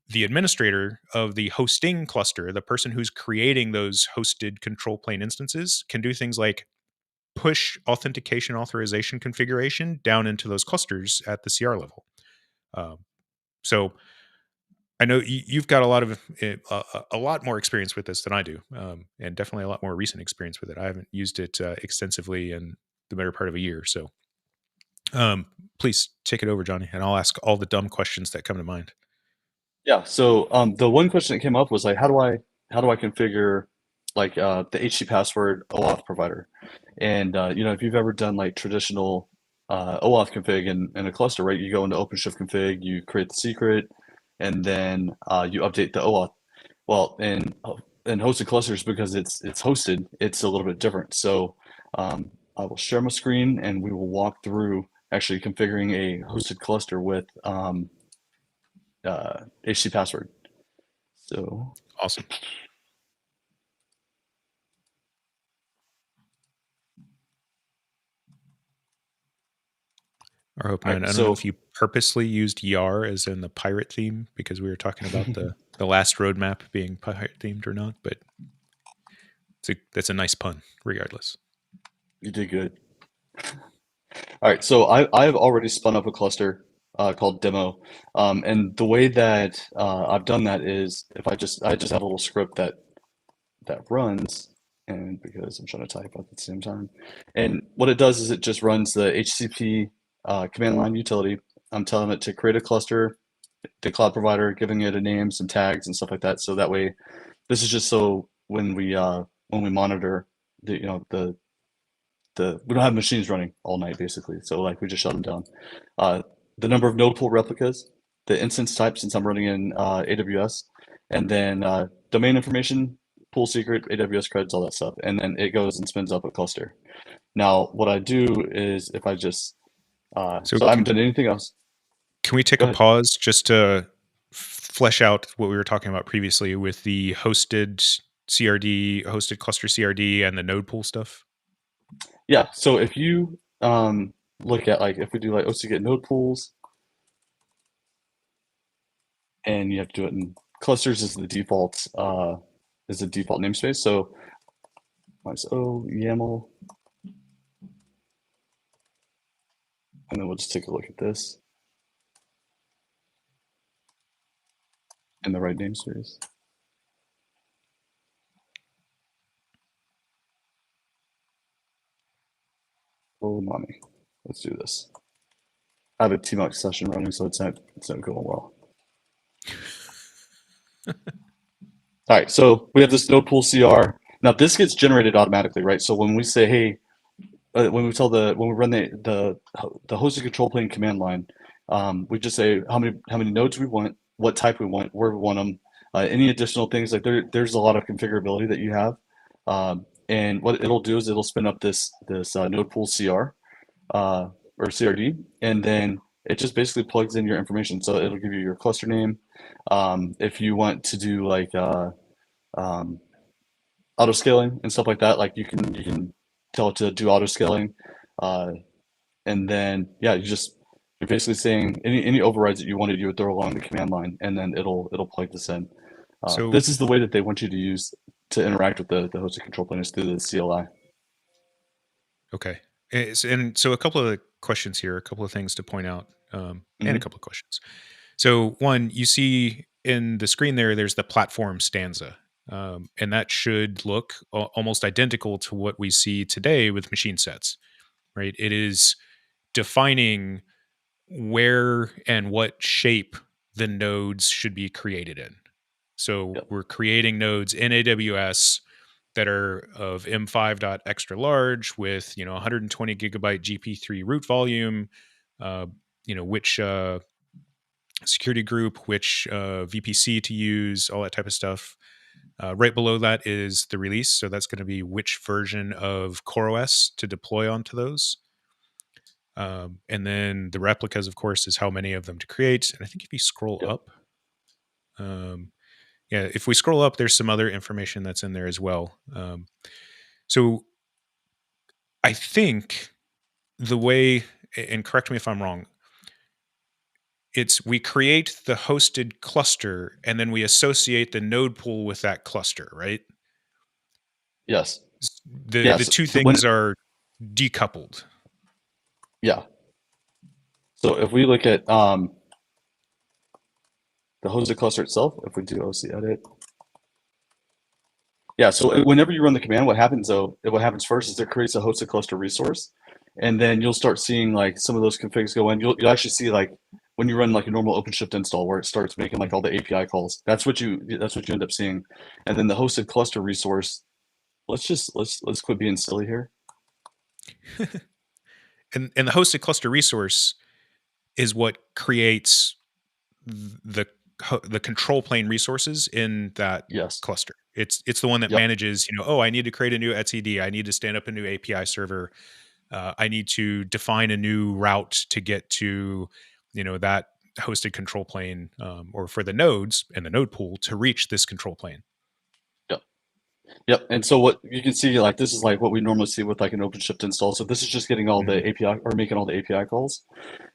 the administrator of the hosting cluster, the person who's creating those hosted control plane instances, can do things like push authentication authorization configuration down into those clusters at the CR level. So I know you've got a lot more experience with this than I do, and definitely a lot more recent experience with it. I haven't used it extensively in the better part of a year. So please take it over, Jonny, and I'll ask all the dumb questions that come to mind. Yeah. So the one question that came up was like, how do I configure like the HTPasswd OAuth provider? And if you've ever done like traditional OAuth config in a cluster, right? You go into OpenShift config, you create the secret, and then you update the OAuth. Well, in hosted clusters, because it's hosted, it's a little bit different. So I will share my screen and we will walk through actually configuring a hosted cluster with HTPasswd. So awesome. Or hope not. I don't know if you purposely used YAR as in the pirate theme because we were talking about the last roadmap being pirate themed or not, but That's a nice pun, regardless. You did good. All right, so I've already spun up a cluster called demo, and the way that I've done that is if I just have a little script that runs, and because I'm trying to type at the same time, and what it does is it just runs the HTTP command line utility. I'm telling it to create a cluster, the cloud provider, giving it a name, some tags, and stuff like that. So that way, this is just so when we monitor the we don't have machines running all night basically. So like we just shut them down. The number of node pool replicas, the instance type since I'm running in AWS, and then domain information, pool secret, AWS credits, all that stuff. And then it goes and spins up a cluster. Now, what I do is if I just, so I haven't done anything else. Can we take a pause just to flesh out what we were talking about previously with the hosted CRD, hosted cluster CRD, and the node pool stuff? Yeah, so if you look at like if we do like OC-get node pools, and you have to do it in clusters is the default namespace. So -o YAML, and then we'll just take a look at this in the right namespace. Oh, mommy. Let's do this. I have a TMUX session running, so it's not going well. All right, so we have this node pool CR. Now this gets generated automatically, right? So when we say, hey, when we run the hosted control plane command line, we just say how many nodes we want, what type we want, where we want them, any additional things. Like there's a lot of configurability that you have. And what it'll do is it'll spin up this node pool CR or CRD, and then it just basically plugs in your information. So it'll give you your cluster name. If you want to do like auto scaling and stuff like that, like you can tell it to do auto scaling, and then yeah, you're basically saying any overrides that you wanted, you would throw along the command line, and then it'll plug this in. So this is the way that they want you to use to interact with the hosted control plane is through the CLI. Okay. And so a couple of questions here, a couple of things to point out, and a couple of questions. So one, you see in the screen there's the platform stanza, and that should look almost identical to what we see today with machine sets, right? It is defining where and what shape the nodes should be created in. So we're creating nodes in AWS that are of M5.extra large with 120 gigabyte GP3 root volume, which security group, which VPC to use, all that type of stuff. Right below that is the release, so that's going to be which version of CoreOS to deploy onto those. And then the replicas, of course, is how many of them to create. And I think if you scroll up, if we scroll up, there's some other information that's in there as well. So I think the way, and correct me if I'm wrong, we create the hosted cluster and then we associate the node pool with that cluster, right? Yes. The two things are decoupled. Yeah. So if we look at the hosted cluster itself, if we do OC edit. Yeah, so whenever you run the command, what happens first is it creates a hosted cluster resource, and then you'll start seeing like some of those configs go in. You'll actually see like when you run like a normal OpenShift install where it starts making like all the API calls. That's what you end up seeing. And then the hosted cluster resource, let's quit being silly here. And the hosted cluster resource is what creates the control plane resources in that cluster. It's the one that manages, I need to create a new etcd, I need to stand up a new API server, I need to define a new route to get to, that hosted control plane, or for the nodes and the node pool to reach this control plane. Yep. And so what you can see, like this is like what we normally see with like an OpenShift install. So this is just getting all the API or making all the API calls,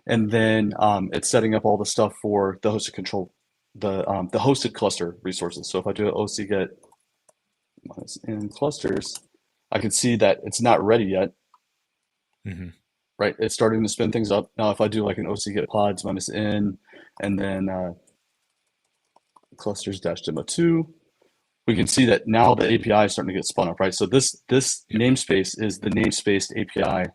and then it's setting up all the stuff for the hosted control, the hosted cluster resources. So if I do an OC-get minus in clusters, I can see that it's not ready yet. Mm-hmm. Right, it's starting to spin things up. Now, if I do like an OC-get pods minus in, and then clusters dash demo 2, we can see that now the API is starting to get spun up, right? So this namespace is the namespaced API,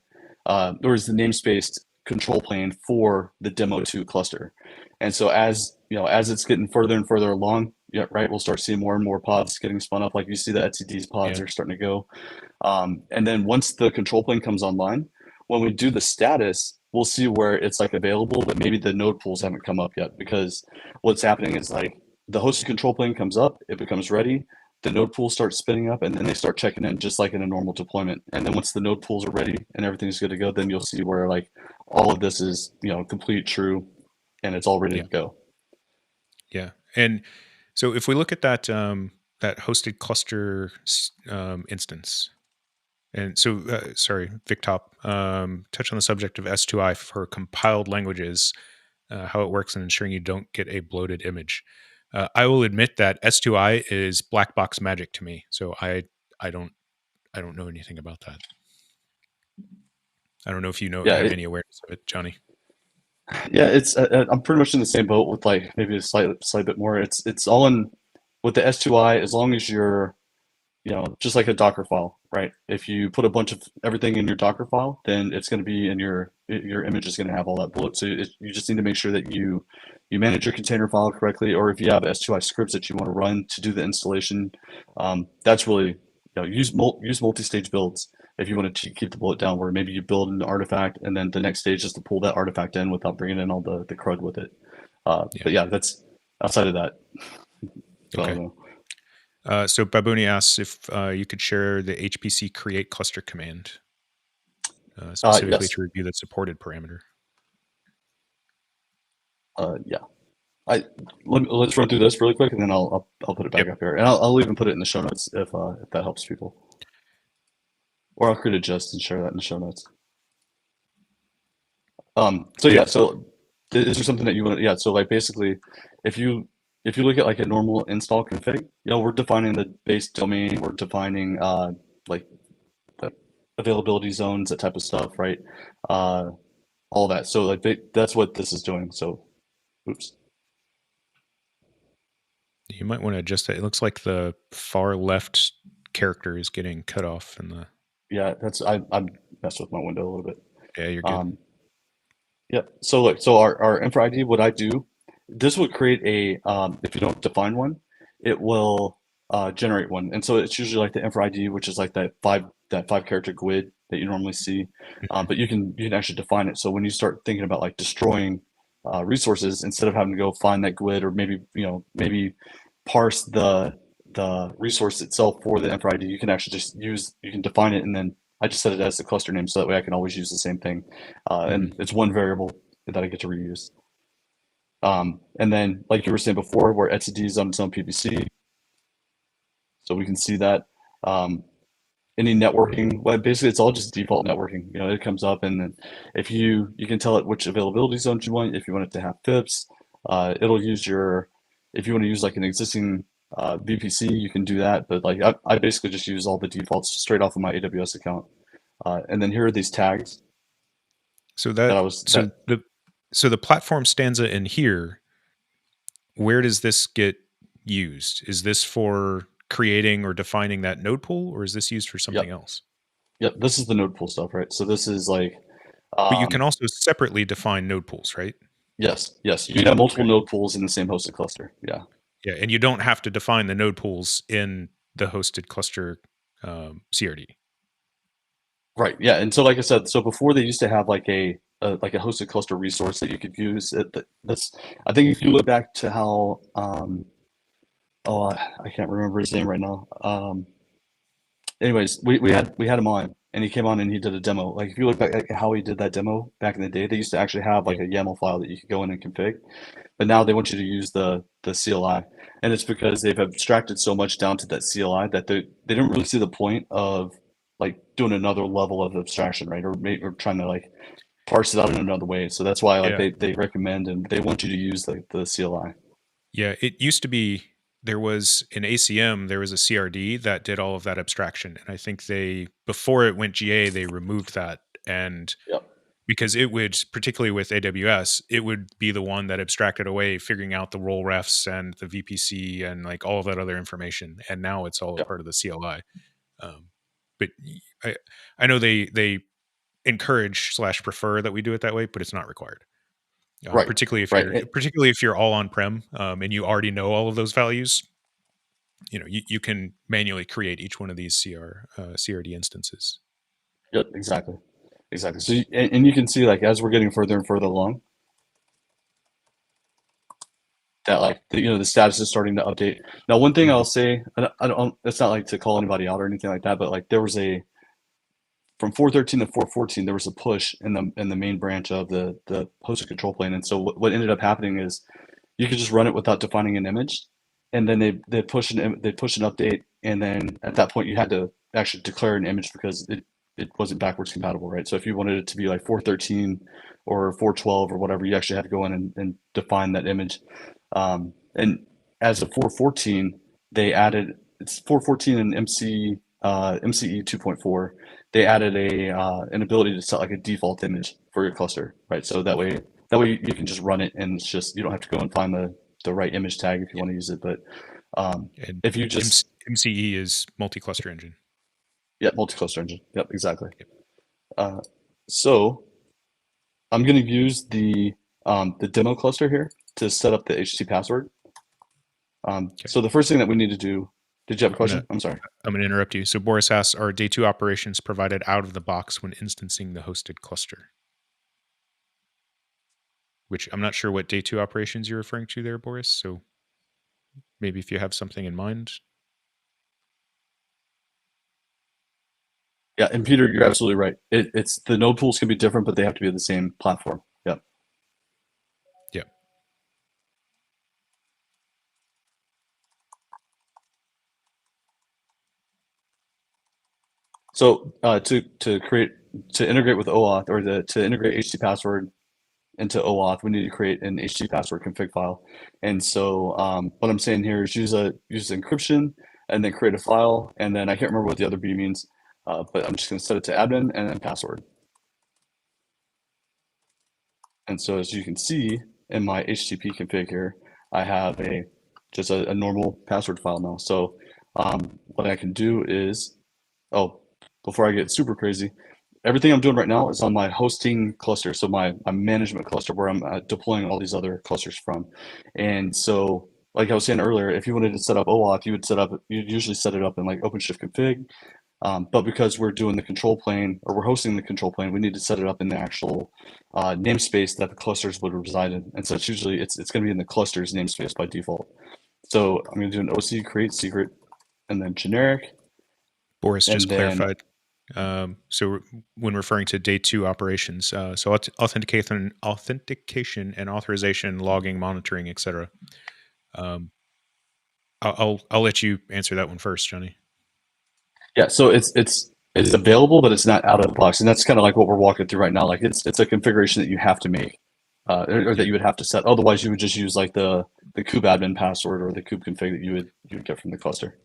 or is the namespaced control plane for the demo 2 cluster. And so as it's getting further and further along, right, we'll start seeing more and more pods getting spun up. Like you see the etcd's pods are starting to go. And then once the control plane comes online, when we do the status, we'll see where it's like available, but maybe the node pools haven't come up yet, because what's happening is like the hosted control plane comes up, it becomes ready, the node pool starts spinning up, and then they start checking in just like in a normal deployment. And then once the node pools are ready and everything's good to go, then you'll see where like all of this is, complete true, and it's all ready to go. Yeah. And so if we look at that, that hosted cluster instance, and so, sorry, Victop, touch on the subject of S2I for compiled languages, how it works in ensuring you don't get a bloated image. I will admit that S2I is black box magic to me, so I don't know anything about that. I don't know if you have any awareness of it, Jonny. Yeah, it's I'm pretty much in the same boat with like maybe a slight bit more. It's all in with the S2I, as long as you're just like a Docker file, right? If you put a bunch of everything in your Docker file, then it's going to be in your image is going to have all that bloat. So you just need to make sure that you manage your container file correctly, or if you have S2I scripts that you want to run to do the installation, that's really use multi-stage builds if you want to keep the bloat down, where maybe you build an artifact and then the next stage is to pull that artifact in without bringing in all the CRUD with it. But yeah, that's outside of that. So okay. So Babuni asks if you could share the HPC create cluster command, specifically yes. to review the supported parameter. Yeah. Let's run through this really quick, and then I'll put it back up here, and I'll even put it in the show notes if that helps people, or I'll create a gist and share that in the show notes. So yeah, so is there something that you want? Yeah, so like basically, if you look at like a normal install config, we're defining the base domain, we're defining like the availability zones, that type of stuff, right? All that. So like that's what this is doing. So, oops. You might want to adjust that. It looks like the far left character is getting cut off in the. Yeah, that's I messed with my window a little bit. Yeah, you're good. Yep. So look, so our infra ID, what I do, this would create a if you don't define one, it will generate one. And so it's usually like the infra ID, which is like that five character GUID that you normally see. But you can actually define it. So when you start thinking about like destroying resources, instead of having to go find that GUID, or maybe parse the resource itself for the infra ID, you can actually just you can define it, and then I just set it as the cluster name, so that way I can always use the same thing. And it's one variable that I get to reuse. And then, like you were saying before, where etcd is on its own PVC, so we can see that. Any networking, well, basically it's all just default networking. It comes up, and then if you can tell it which availability zones you want. If you want it to have FIPS, it'll use if you want to use like an existing VPC, you can do that. But like I basically just use all the defaults straight off of my AWS account. And then here are these tags. So the platform stanza in here, where does this get used? Is this for creating or defining that node pool, or is this used for something else? Yep, this is the node pool stuff, right? So this is like. But you can also separately define node pools, right? Yes. You can have multiple node pools in the same hosted cluster. Yeah. Yeah, and you don't have to define the node pools in the hosted cluster CRD. Right. Yeah. And so, like I said, so before they used to have like a hosted cluster resource that you could use. I think if you look back to how I can't remember his name right now. Anyways, we had him on, and he came on and he did a demo. Like if you look back at how he did that demo back in the day, they used to actually have like a YAML file that you could go in and config. But now they want you to use the CLI, and it's because they've abstracted so much down to that CLI that they don't really see the point of like doing another level of abstraction, right? Or trying to like parse it out in another way. So that's why like they recommend and they want you to use the CLI. Yeah, it used to be there was in ACM, there was a CRD that did all of that abstraction. And I think before it went GA, they removed that. And Yep. because it would, particularly with AWS, it would be the one that abstracted away, figuring out the role refs and the VPC and like all of that other information. And now it's all a Yep. part of the CLI. But I know they encourage / prefer that we do it that way, but it's not required. Right. Particularly Right. if you're all on prem and you already know all of those values, you can manually create each one of these CRD instances. Yep. Exactly. So and you can see, like, as we're getting further and further along, that like the status is starting to update. Now, one thing I'll say, I don't, it's not like to call anybody out or anything like that, but like there was from 4.13 to 4.14, there was a push in the main branch of the hosted control plane. And so what ended up happening is you could just run it without defining an image, and then they push an update, and then at that point you had to actually declare an image because it wasn't backwards compatible, right? So if you wanted it to be like 4.13 or 4.12 or whatever, you actually had to go in and define that image. And as of 4.14, they added, it's 4.14 and MCE 2.4. They added an ability to set like a default image for your cluster, right? So that way you can just run it, and it's just, you don't have to go and find the right image tag if you want to use it. But if you just MCE is multi-cluster engine. Yeah, multi-cluster engine. Yep, exactly. So I'm going to use the demo cluster here to set up the HTPasswd. So the first thing that we need to do. Did you have a question? I'm sorry. I'm going to interrupt you. So Boris asks, are day 2 operations provided out of the box when instancing the hosted cluster? Which I'm not sure what day 2 operations you're referring to there, Boris. So maybe if you have something in mind. Yeah, and Peter, you're absolutely right. It's the node pools can be different, but they have to be the same platform. Yep. Yep. So to integrate with OAuth, or to integrate HTPasswd into OAuth, we need to create an HTPasswd config file. And so what I'm saying here is use encryption and then create a file. And then I can't remember what the other B means, but I'm just going to set it to admin and then password. And so as you can see in my HTTP config here, I have just a normal password file now. So what I can do is, before I get super crazy, everything I'm doing right now is on my hosting cluster, so my management cluster, where I'm deploying all these other clusters from. And so, like I was saying earlier, if you wanted to set up OAuth, you'd usually set it up in like OpenShift config. But because we're doing the control plane, or we're hosting the control plane, we need to set it up in the actual namespace that the clusters would reside in. And so it's usually it's going to be in the clusters namespace by default. So I'm going to do an OC create secret and then generic. Boris just clarified. So when referring to day 2 operations, so authentication and authorization, logging, monitoring, etc. I'll let you answer that one first, Jonny. Yeah, so it's available, but it's not out of the box, and that's kind of like what we're walking through right now. Like it's a configuration that you have to make, or that you would have to set. Otherwise, you would just use like the kubeadmin password or the kube config that you would get from the cluster.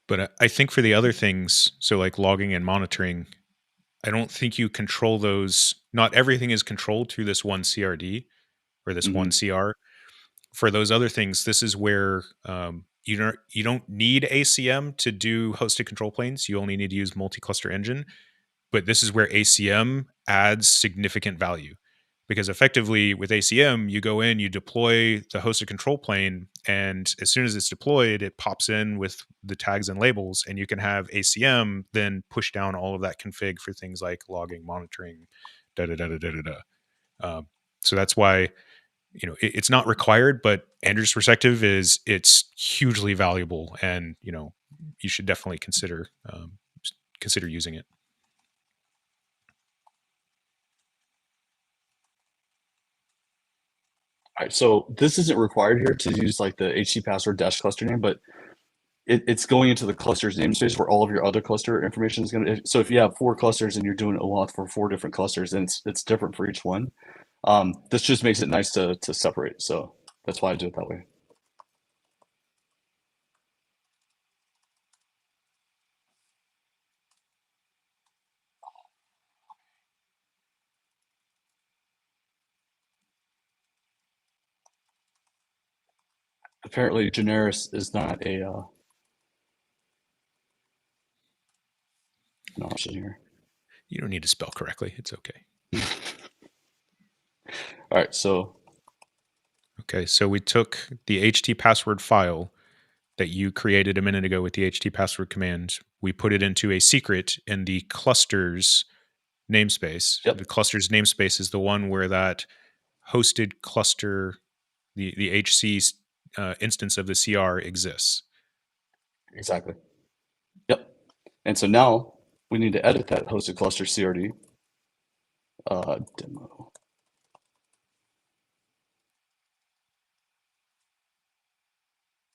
But I think for the other things, so like logging and monitoring, I don't think you control those. Not everything is controlled through this one CRD or this one CR. For those other things, this is where you don't need ACM to do hosted control planes. You only need to use multi-cluster engine. But this is where ACM adds significant value, because effectively with ACM, you go in, you deploy the hosted control plane, and as soon as it's deployed, it pops in with the tags and labels, and you can have ACM then push down all of that config for things like logging, monitoring, so that's why it's not required, but Andrew's perspective is it's hugely valuable, and you should definitely consider using it. All right, so this isn't required here to use like the HTPasswd - cluster name, but it's going into the cluster's namespace where all of your other cluster information is going to. So if you have 4 clusters and you're doing OAuth for 4 different clusters, then it's different for each one. This just makes it nice to separate. So that's why I do it that way. Apparently, Generis is not a an option here. You don't need to spell correctly. It's okay. All right, so Okay, so we took the HTPasswd file that you created a minute ago with the HTPasswd command. We put it into a secret in the clusters namespace. Yep. The clusters namespace is the one where that hosted cluster, the HC instance of the CR exists. exactly. Yep. And so now we need to edit that hosted cluster CRD demo.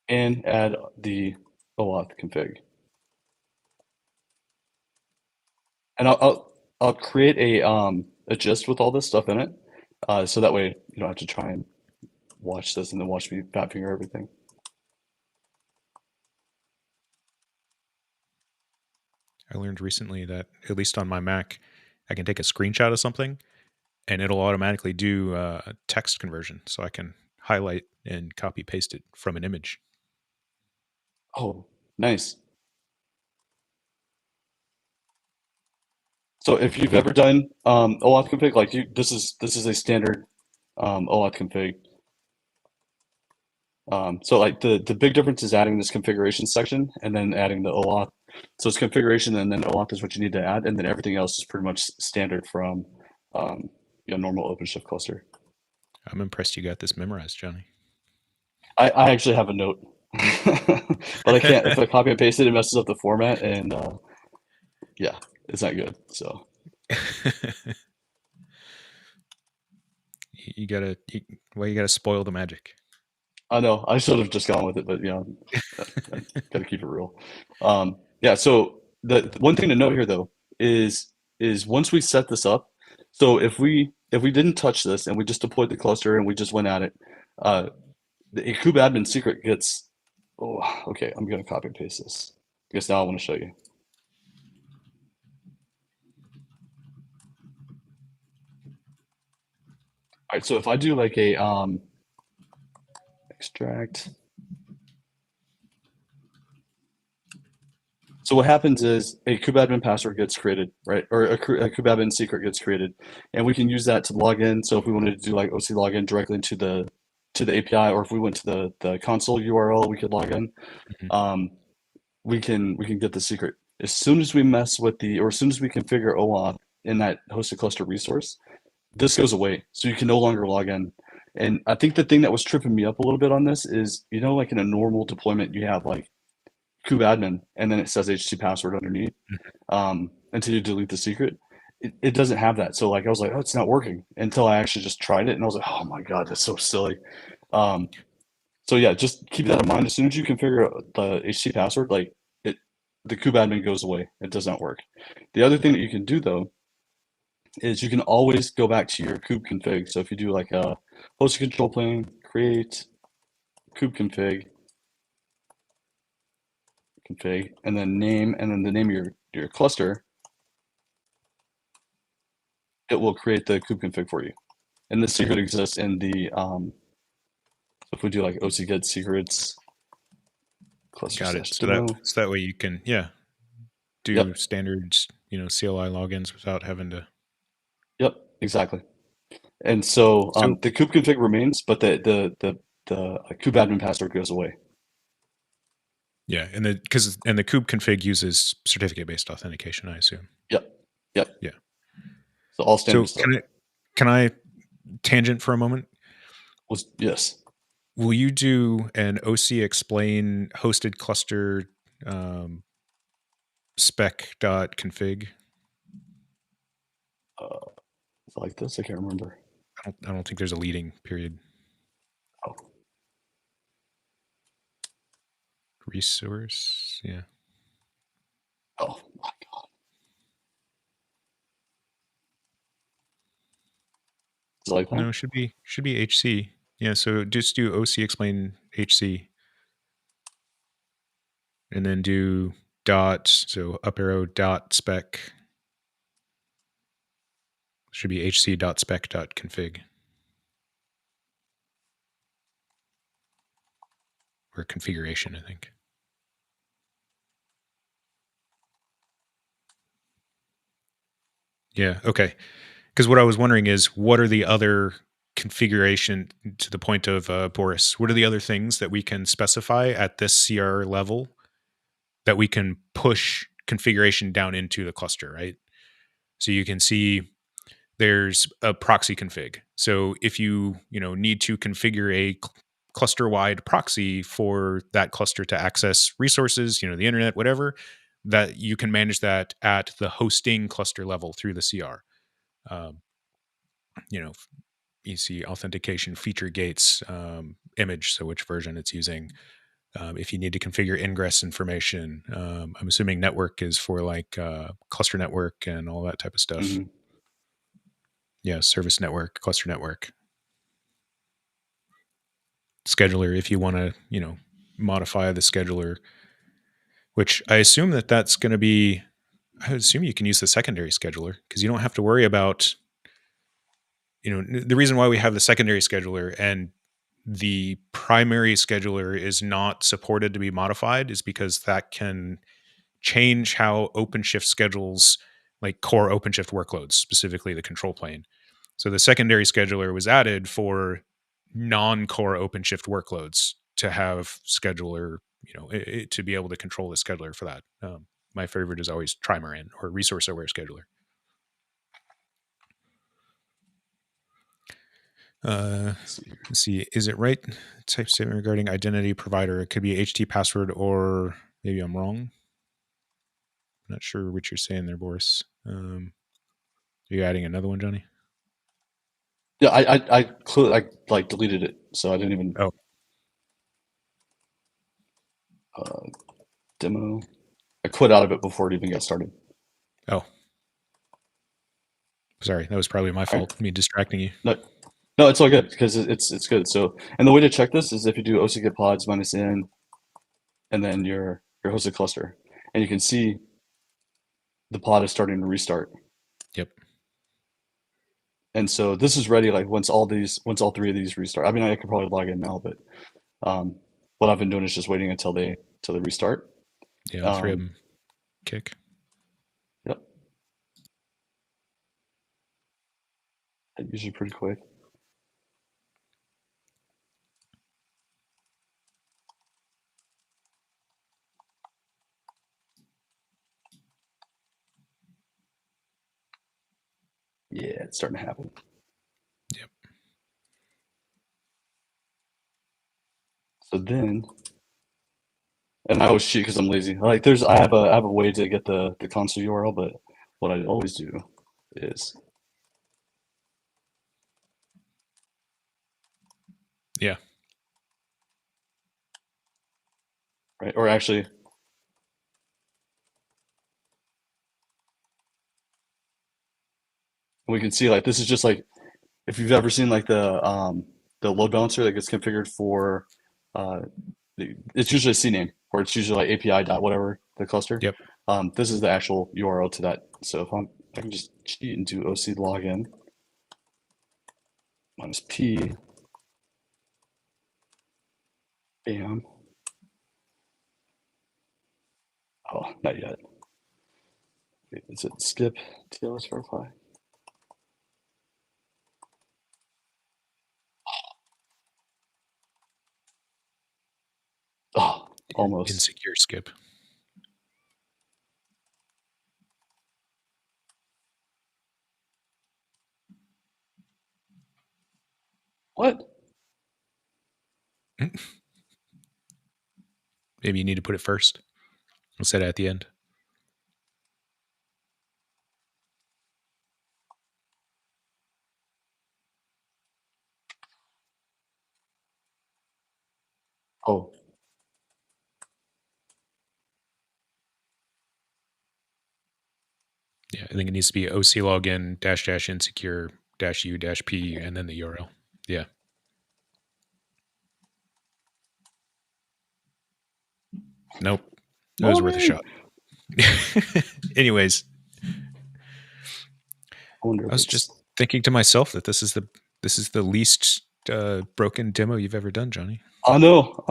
And add the OAuth config. And I'll create a gist with all this stuff in it, so that way you don't have to try and watch this and then watch me fat finger everything. I learned recently that, at least on my Mac, I can take a screenshot of something and it'll automatically do text conversion. So I can highlight and copy paste it from an image. Oh, nice. So if you've ever done OAuth config, like this is a standard OAuth config. So like the big difference is adding this configuration section and then adding the OAuth. So it's configuration and then OAuth is what you need to add, and then everything else is pretty much standard from normal OpenShift cluster. I'm impressed you got this memorized, Jonny. I actually have a note, but I can't. If I copy and paste it, it messes up the format, and yeah, it's not good. So you gotta spoil the magic. I know I should have just gone with it, but I gotta keep it real. Yeah. So the one thing to note here though is once we set this up, so if we didn't touch this and we just deployed the cluster and we just went at it, the kubeadmin secret gets. Oh, okay. I'm gonna copy and paste this because now I want to show you. All right. So if I do like a extract. So what happens is a kubeadmin password gets created, right? Or a kubeadmin secret gets created, and we can use that to log in. So if we wanted to do like OC login directly into the API, or if we went to the console URL, we could log in. We can get the secret as soon as we mess with or as soon as we configure OAuth in that hosted cluster resource. This goes away, so you can no longer log in. And I think the thing that was tripping me up a little bit on this is, like in a normal deployment, you have like kubeadmin and then it says HTPasswd underneath until you delete the secret. It doesn't have that. So like I was like, oh, it's not working until I actually just tried it, and I was like, oh my god, that's so silly. So yeah, just keep that in mind. As soon as you configure the HTPasswd, like the kubeadmin goes away. It does not work. The other thing that you can do though is you can always go back to your kube config. So if you do like a hosted control plane, create kube config, and then name, and then the name of your cluster, it will create the kube config for you. And the secret exists in the if we do like OC get secrets cluster. Got it. So that way you can do standard CLI logins without having to. Yep, exactly. And so the kube config remains, but the kubeadmin password goes away. Yeah, and the kube config uses certificate-based authentication, I assume. Yep. Yeah. So all standard stuff. Can I tangent for a moment? Yes. Will you do an OC explain hosted cluster spec.config? Like this? I can't remember. I don't think there's a leading period. Oh. Resource, yeah. Oh my god. Is it like that? No, should be HC. Yeah, so just do OC explain HC. And then do dot, so up arrow dot spec. Should be hc.spec.config. or configuration, I think. Yeah. Okay. Because what I was wondering is, what are the other configuration, to the point of Boris, what are the other things that we can specify at this CR level that we can push configuration down into the cluster, right? So you can see there's a proxy config. So if you need to configure a cluster-wide proxy for that cluster to access resources, the internet, whatever, that you can manage that at the hosting cluster level through the CR. You see authentication, feature gates, image, so which version it's using. If you need to configure ingress information, I'm assuming network is for like cluster network and all that type of stuff. Mm-hmm. Yeah, service network, cluster network. Scheduler, if you want to, modify the scheduler, which I assume that's going to be, I would assume you can use the secondary scheduler because you don't have to worry about, the reason why we have the secondary scheduler and the primary scheduler is not supported to be modified is because that can change how OpenShift schedules like core OpenShift workloads, specifically the control plane. So the secondary scheduler was added for non-core OpenShift workloads to have scheduler, to be able to control the scheduler for that. My favorite is always Trimaran or resource aware scheduler. Let's see. Is it right? Type statement regarding identity provider. It could be HTPasswd, or maybe I'm wrong. I'm not sure what you're saying there, Boris. Are you adding another one, Jonny? Yeah, I like deleted it, so I didn't even. Oh. Demo. I quit out of it before it even got started. Oh. Sorry, that was probably my fault. Me distracting you. No, it's all good because it's good. So, and the way to check this is if you do OC get pods -n, and then your hosted cluster, and you can see the pod is starting to restart. Yep. And so this is ready. Like once all 3 of these restart. I mean, I could probably log in now, but what I've been doing is just waiting until they restart. Yeah, all 3 of them kick. Yep. That's usually pretty quick. Yeah, it's starting to happen. Yep. So then, and I always cheat because I'm lazy. Like I have a way to get the console URL, but what I always do is right, or actually we can see like this is just like if you've ever seen like the load balancer that gets configured for it's usually a CNAME or it's usually like API dot whatever the cluster. Yep. This is the actual URL to that. So if I can just cheat and do OC login -p. Bam. Oh, not yet. Is it skip TLS verify? Oh, almost. Insecure skip. What? Maybe you need to put it first instead of at the end. Oh. Yeah, I think it needs to be OC login -- insecure -u -p and then the URL. Yeah. Nope. That was worth a shot. Anyways, I was just thinking to myself that this is the least broken demo you've ever done, Jonny. I know.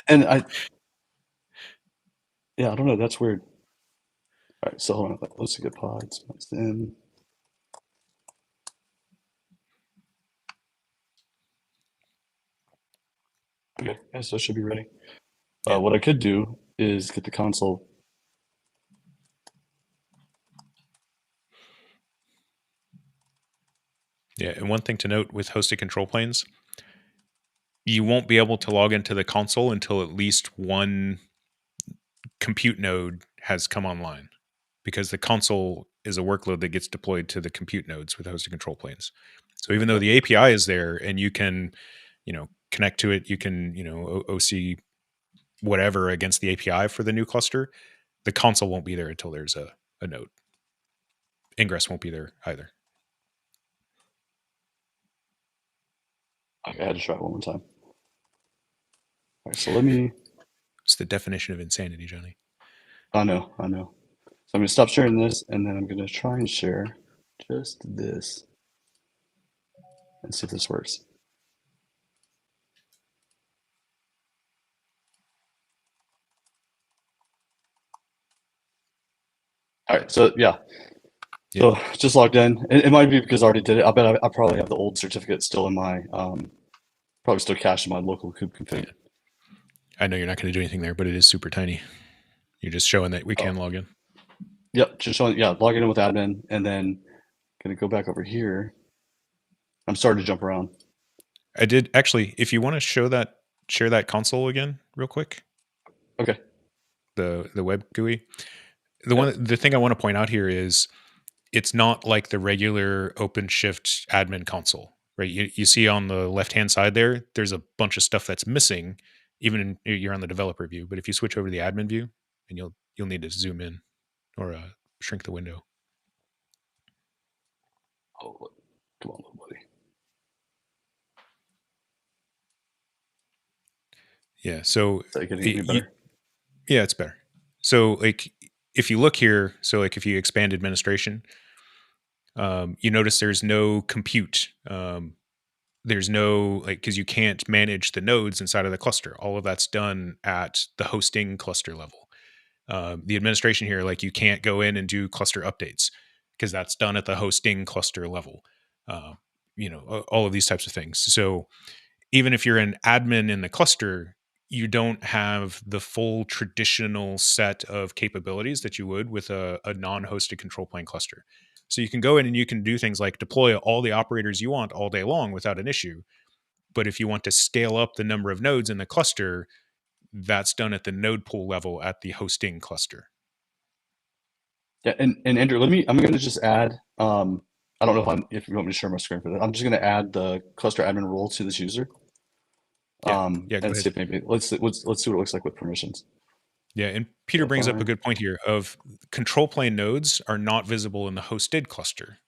And I don't know. That's weird. All right, so hold on. Let's get pods. Then okay, yeah, so it should be ready. Yeah. What I could do is get the console. Yeah, and one thing to note with hosted control planes, you won't be able to log into the console until at least one compute node has come online, because the console is a workload that gets deployed to the compute nodes with hosted control planes. So even though the API is there and you can, connect to it, you can, OC whatever against the API for the new cluster, the console won't be there until there's a node. Ingress won't be there either. Okay, I had to try it one more time. All right, so let me. It's the definition of insanity, Jonny. I know. So I'm going to stop sharing this, and then I'm going to try and share just this and see if this works. All right, so yeah. So just logged in. It might be because I already did it. I bet I probably have the old certificate still in my, probably still cached in my local kube config. I know you're not going to do anything there, but it is super tiny. You're just showing that we can log in. Yep, just showing, logging in with admin, and then going to go back over here. I'm starting to jump around. I did actually. If you want to share that console again, real quick. Okay. The web GUI. The thing I want to point out here is it's not like the regular OpenShift admin console, right? You see on the left-hand side there's a bunch of stuff that's missing, even you're on the developer view. But if you switch over to the admin view, and you'll need to zoom in or shrink the window. Oh, come on, little buddy. Yeah. So is that getting any better? Yeah, it's better. So like if you look here, so like if you expand administration, you notice there's no compute. There's no because you can't manage the nodes inside of the cluster. All of that's done at the hosting cluster level. The administration here, like you can't go in and do cluster updates because that's done at the hosting cluster level. All of these types of things. So even if you're an admin in the cluster, you don't have the full traditional set of capabilities that you would with a non-hosted control plane cluster. So you can go in and you can do things like deploy all the operators you want all day long without an issue. But if you want to scale up the number of nodes in the cluster, that's done at the node pool level at the hosting cluster. Yeah, and Andrew, I'm going to just add, I don't know if you want me to share my screen for that. I'm just going to add the cluster admin role to this user. And see if maybe let's see what it looks like with permissions. Yeah, and Peter brings up a good point here of control plane nodes are not visible in the hosted cluster.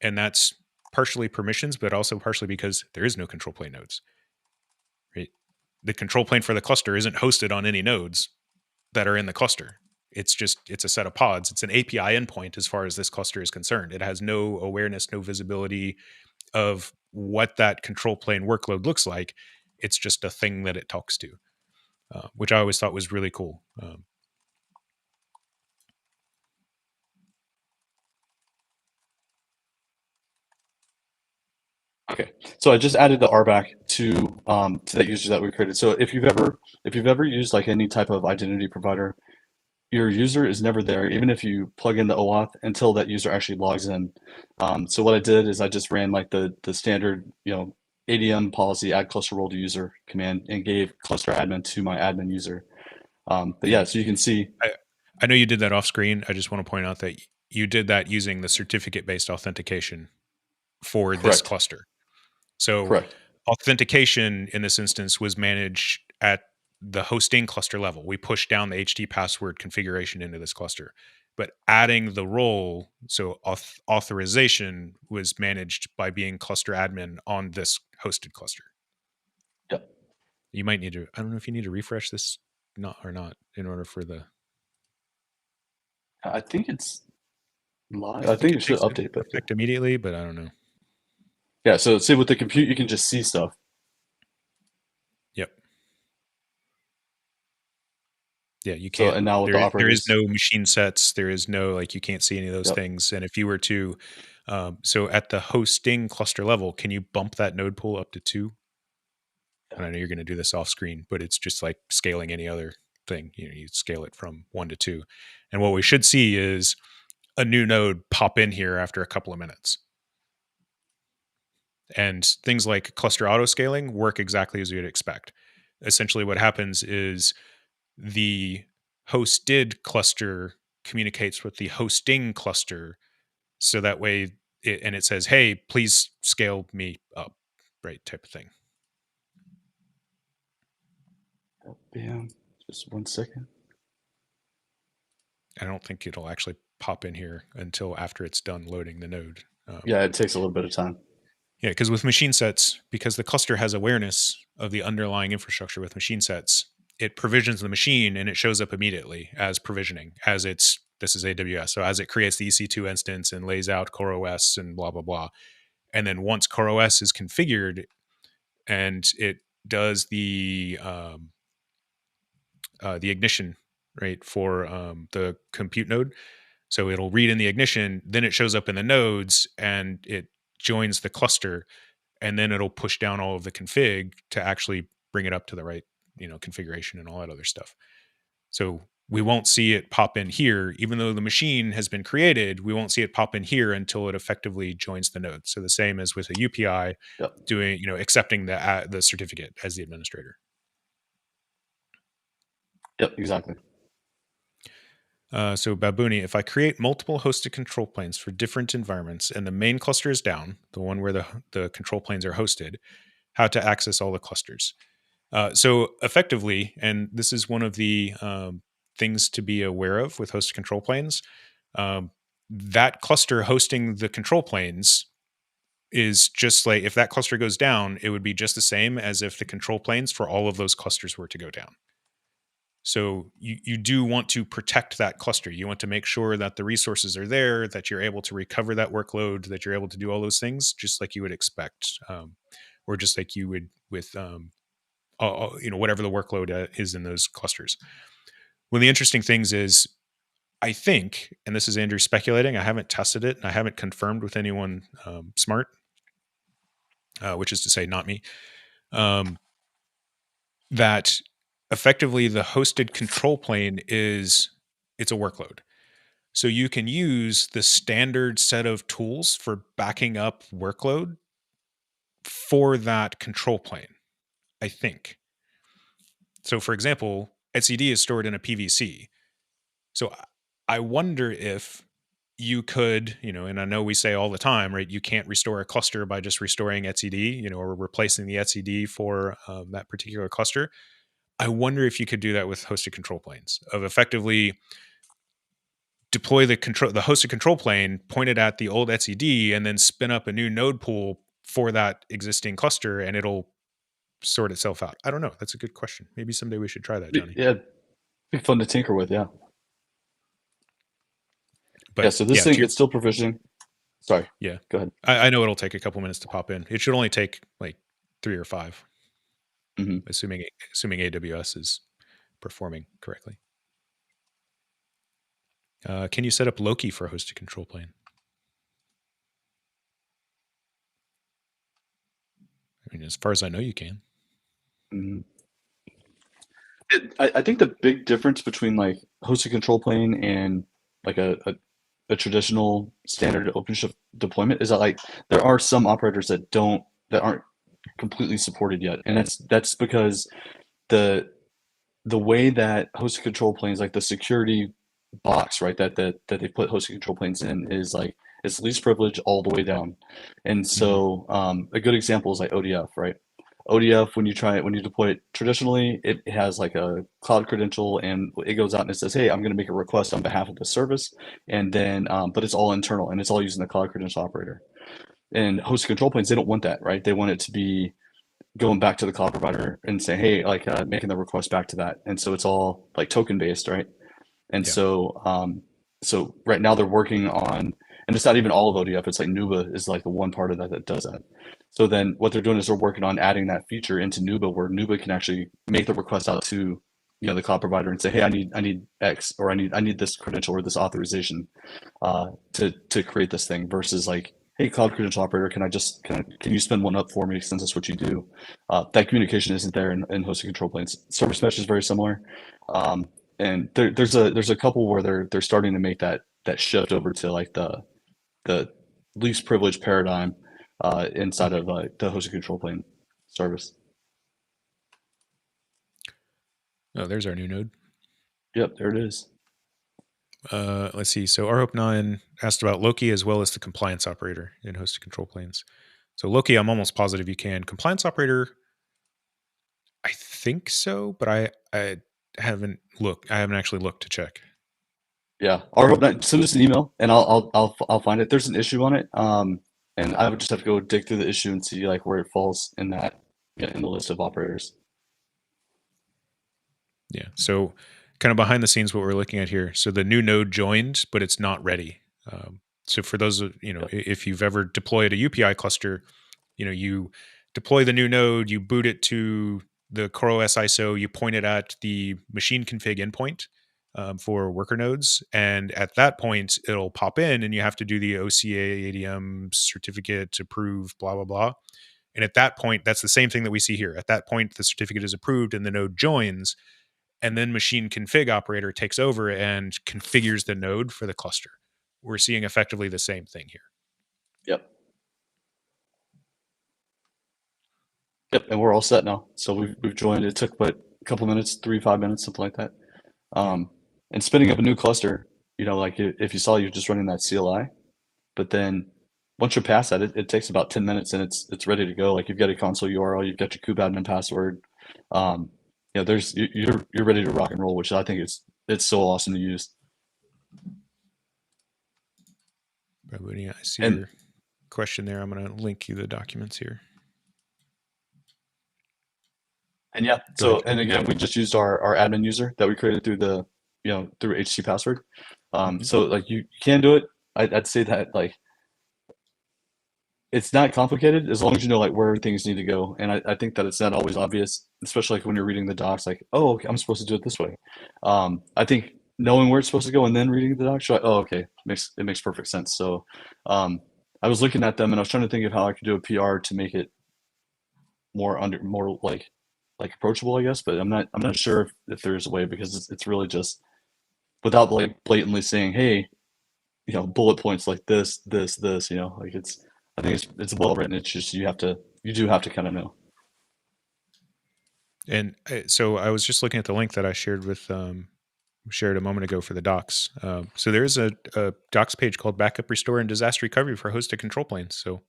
And that's partially permissions, but also partially because there is no control plane nodes. Right? The control plane for the cluster isn't hosted on any nodes that are in the cluster. It's a set of pods. It's an API endpoint as far as this cluster is concerned. It has no awareness, no visibility of what that control plane workload looks like. It's just a thing that it talks to, which I always thought was really cool. Okay, so I just added the RBAC to that user that we created. So if you've ever used like any type of identity provider, your user is never there, even if you plug in the OAuth until that user actually logs in. So what I did is I just ran like the standard ADM policy add cluster role to user command and gave cluster admin to my admin user. But yeah, so you can see. I know you did that off screen. I just want to point out that you did that using the certificate-based authentication for this cluster. So authentication in this instance was managed at the hosting cluster level. We pushed down the HTPasswd configuration into this cluster. But adding the role, so authorization was managed by being cluster admin on this hosted cluster. Yep. You might need to, I don't know if you need to refresh this or not in order for the... I think it's live. I think it should update immediately, but I don't know. Yeah, so say with the compute, you can just see stuff. Yep. Yeah, you So, can't. and now with the There is operators, no machine sets. There is no, like, you can't see any of those yep. things. And if you were to, so at the hosting cluster level, can you bump that node pool up to 2? And I know you're going to do this off screen, but it's just like scaling any other thing. You scale it from 1 to 2. And what we should see is a new node pop in here after a couple of minutes. And things like cluster auto scaling work exactly as you'd expect. Essentially, what happens is the hosted cluster communicates with the hosting cluster, so that way it says, hey, please scale me up, right, type of thing. Yeah, just 1 second. I don't think it'll actually pop in here until after it's done loading the node. Yeah, it takes a little bit of time. Yeah, because with machine sets, because the cluster has awareness of the underlying infrastructure with machine sets, it provisions the machine and it shows up immediately as provisioning, as this is AWS. So as it creates the EC2 instance and lays out CoreOS and blah, blah, blah. And then once CoreOS is configured and it does the ignition, right, for the compute node. So it'll read in the ignition, then it shows up in the nodes and it joins the cluster, and then it'll push down all of the config to actually bring it up to the right, configuration and all that other stuff. So we won't see it pop in here, even though the machine has been created. We won't see it pop in here until it effectively joins the node. So the same as with a UPI, Yep. doing, accepting the certificate as the administrator. Yep, exactly. So Babooni, if I create multiple hosted control planes for different environments and the main cluster is down, the one where the control planes are hosted, how to access all the clusters. So effectively, and this is one of the things to be aware of with hosted control planes, that cluster hosting the control planes is just like, if that cluster goes down, it would be just the same as if the control planes for all of those clusters were to go down. So you do want to protect that cluster. You want to make sure that the resources are there, that you're able to recover that workload, that you're able to do all those things, just like you would expect, or just like you would with whatever the workload is in those clusters. One of the interesting things is, I think, and this is Andrew speculating, I haven't tested it and I haven't confirmed with anyone smart, which is to say not me, that effectively the hosted control plane it's a workload. So you can use the standard set of tools for backing up workload for that control plane, I think. So for example, etcd is stored in a PVC. So I wonder if you could, and I know we say all the time, right, you can't restore a cluster by just restoring etcd, or replacing the etcd for that particular cluster. I wonder if you could do that with hosted control planes, of effectively deploy the hosted control plane pointed at the old etcd and then spin up a new node pool for that existing cluster and it'll sort itself out. I don't know. That's a good question. Maybe someday we should try that, Jonny. Yeah, be fun to tinker with. Yeah. But yeah. So this thing, it's still provisioning. Sorry. Yeah. Go ahead. I know it'll take a couple minutes to pop in. It should only take like 3 or 5. Mm-hmm. Assuming AWS is performing correctly. Can you set up Loki for a hosted control plane? I mean, as far as I know, you can. Mm-hmm. I think the big difference between like hosted control plane and like a traditional standard OpenShift deployment is that like there are some operators that aren't completely supported yet, and that's because the way that hosted control planes, like the security box, right, that they put hosted control planes in is like it's least privilege all the way down. And so a good example is like ODF, right? ODF, when you deploy it traditionally, it has like a cloud credential and it goes out and it says, hey, I'm going to make a request on behalf of the service. And then, but it's all internal and it's all using the cloud credential operator. And hosted control planes, they don't want that, right? They want it to be going back to the cloud provider and say, hey, like making the request back to that. And so it's all like token based, right? And so right now they're working on, and it's not even all of ODF, it's like Nuba is like the one part of that does that. So then what they're doing is they're working on adding that feature into Nuba, where Nuba can actually make the request out to the cloud provider and say, hey, I need X, or I need this credential or this authorization to create this thing, versus like, hey, cloud credential operator, can you spin one up for me, since that's what you do? That communication isn't there in hosted control planes. Service mesh is very similar, and there's a couple where they're starting to make that shift over to like the least privileged paradigm inside of the hosted control plane service. Oh, there's our new node. Yep, there it is. Let's see. So rHope9 asked about Loki as well as the compliance operator in hosted control planes. So Loki, I'm almost positive you can. Compliance operator, I think so, but I haven't looked. I haven't actually looked to check. Yeah, rHope9, send us an email and I'll find it. There's an issue on it, and I would just have to go dig through the issue and see like where it falls in that in the list of operators. Yeah. So kind of behind the scenes, what we're looking at here. So the new node joined, but it's not ready. So for those, if you've ever deployed a UPI cluster, you deploy the new node, you boot it to the CoreOS ISO, you point it at the machine config endpoint for worker nodes. And at that point, it'll pop in and you have to do the OCA ADM certificate approve, blah, blah, blah. And at that point, that's the same thing that we see here. At that point, the certificate is approved and the node joins. And then machine config operator takes over and configures the node for the cluster. We're seeing effectively the same thing here. Yep, and we're all set now. So we've joined. It took a couple minutes, 3-5 minutes, something like that. And spinning up a new cluster, like if you saw, you're just running that CLI, but then once you're past that, it takes about 10 minutes and it's ready to go. Like you've got a console URL, you've got your kubeadmin password. You're ready to rock and roll, which I think it's so awesome to use. I see your question there. I'm going to link you the documents here. And yeah, and again, we just used our admin user that we created through through HTPasswd. So like you can do it. I'd say that like it's not complicated as long as you know like where things need to go. And I think that it's not always obvious, especially like when you're reading the docs, like, oh, okay, I'm supposed to do it this way. I think knowing where it's supposed to go and then reading the docs, you're like, oh, okay, it makes perfect sense. So I was looking at them and I was trying to think of how I could do a PR to make it more like approachable, I guess, but I'm not sure if there's a way, because it's really just without like blatantly saying, hey, bullet points like this, like I think it's well written. It's just you do have to kind of know. And so I was just looking at the link that I shared a moment ago for the docs. So there is a docs page called Backup, Restore, and Disaster Recovery for hosted control planes. So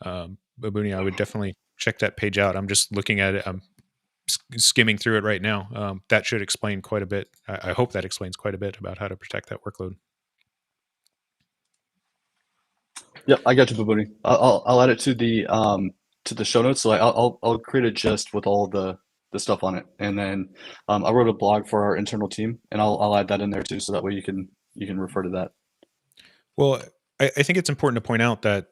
Babuni, I would definitely check that page out. I'm just looking at it. I'm skimming through it right now. That should explain quite a bit. I hope that explains quite a bit about how to protect that workload. Yeah, I got you, Babuni. I'll add it to the show notes. So I'll create a gist with all the stuff on it, and then I wrote a blog for our internal team, and I'll add that in there too, so that way you can refer to that. Well, I think it's important to point out that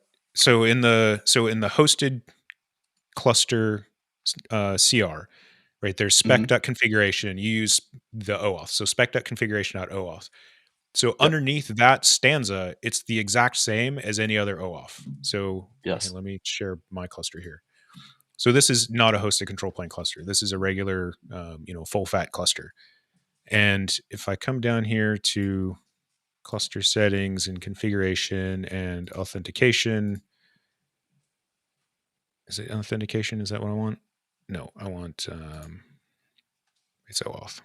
in the hosted cluster CR, right? There's spec.configuration. You use the OAuth, so spec.configuration.oauth. So underneath that stanza, it's the exact same as any other OAuth. So yes, let me share my cluster here. So this is not a hosted control plane cluster. This is a regular, full fat cluster. And if I come down here to cluster settings and configuration and authentication, is it authentication? Is that what I want? No, I want, it's OAuth.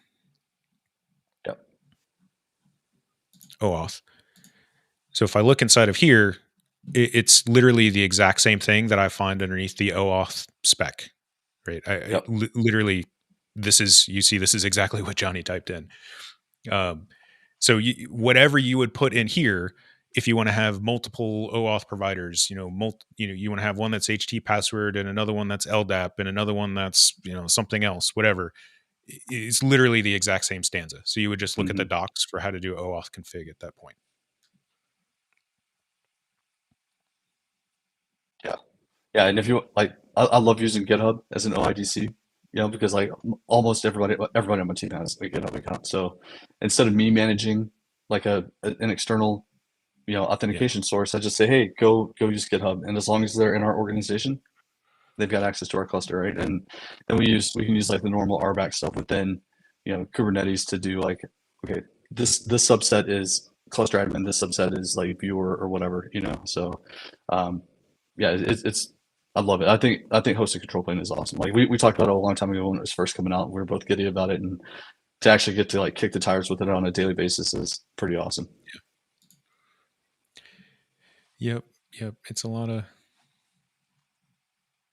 Yep. OAuth. So if I look inside of here, it's literally the exact same thing that I find underneath the OAuth spec, right? Literally, this is exactly what Jonny typed in. So whatever you would put in here, if you want to have multiple OAuth providers, you want to have one that's HTPasswd and another one that's LDAP and another one that's, something else, whatever. It's literally the exact same stanza. So you would just look at the docs for how to do OAuth config at that point. Yeah. Yeah, and if you like, I love using GitHub as an OIDC, because like almost everybody on my team has a GitHub account. So instead of me managing like an external, authentication source, I just say, hey, go use GitHub, and as long as they're in our organization, they've got access to our cluster, right? And then we can use like the normal RBAC stuff within, Kubernetes to do like, okay, this subset is cluster admin, this subset is like viewer or whatever, So, yeah, it's I love it. I think hosted control plane is awesome. Like we talked about it a long time ago when it was first coming out. We were both giddy about it, and to actually get to like kick the tires with it on a daily basis is pretty awesome. Yep.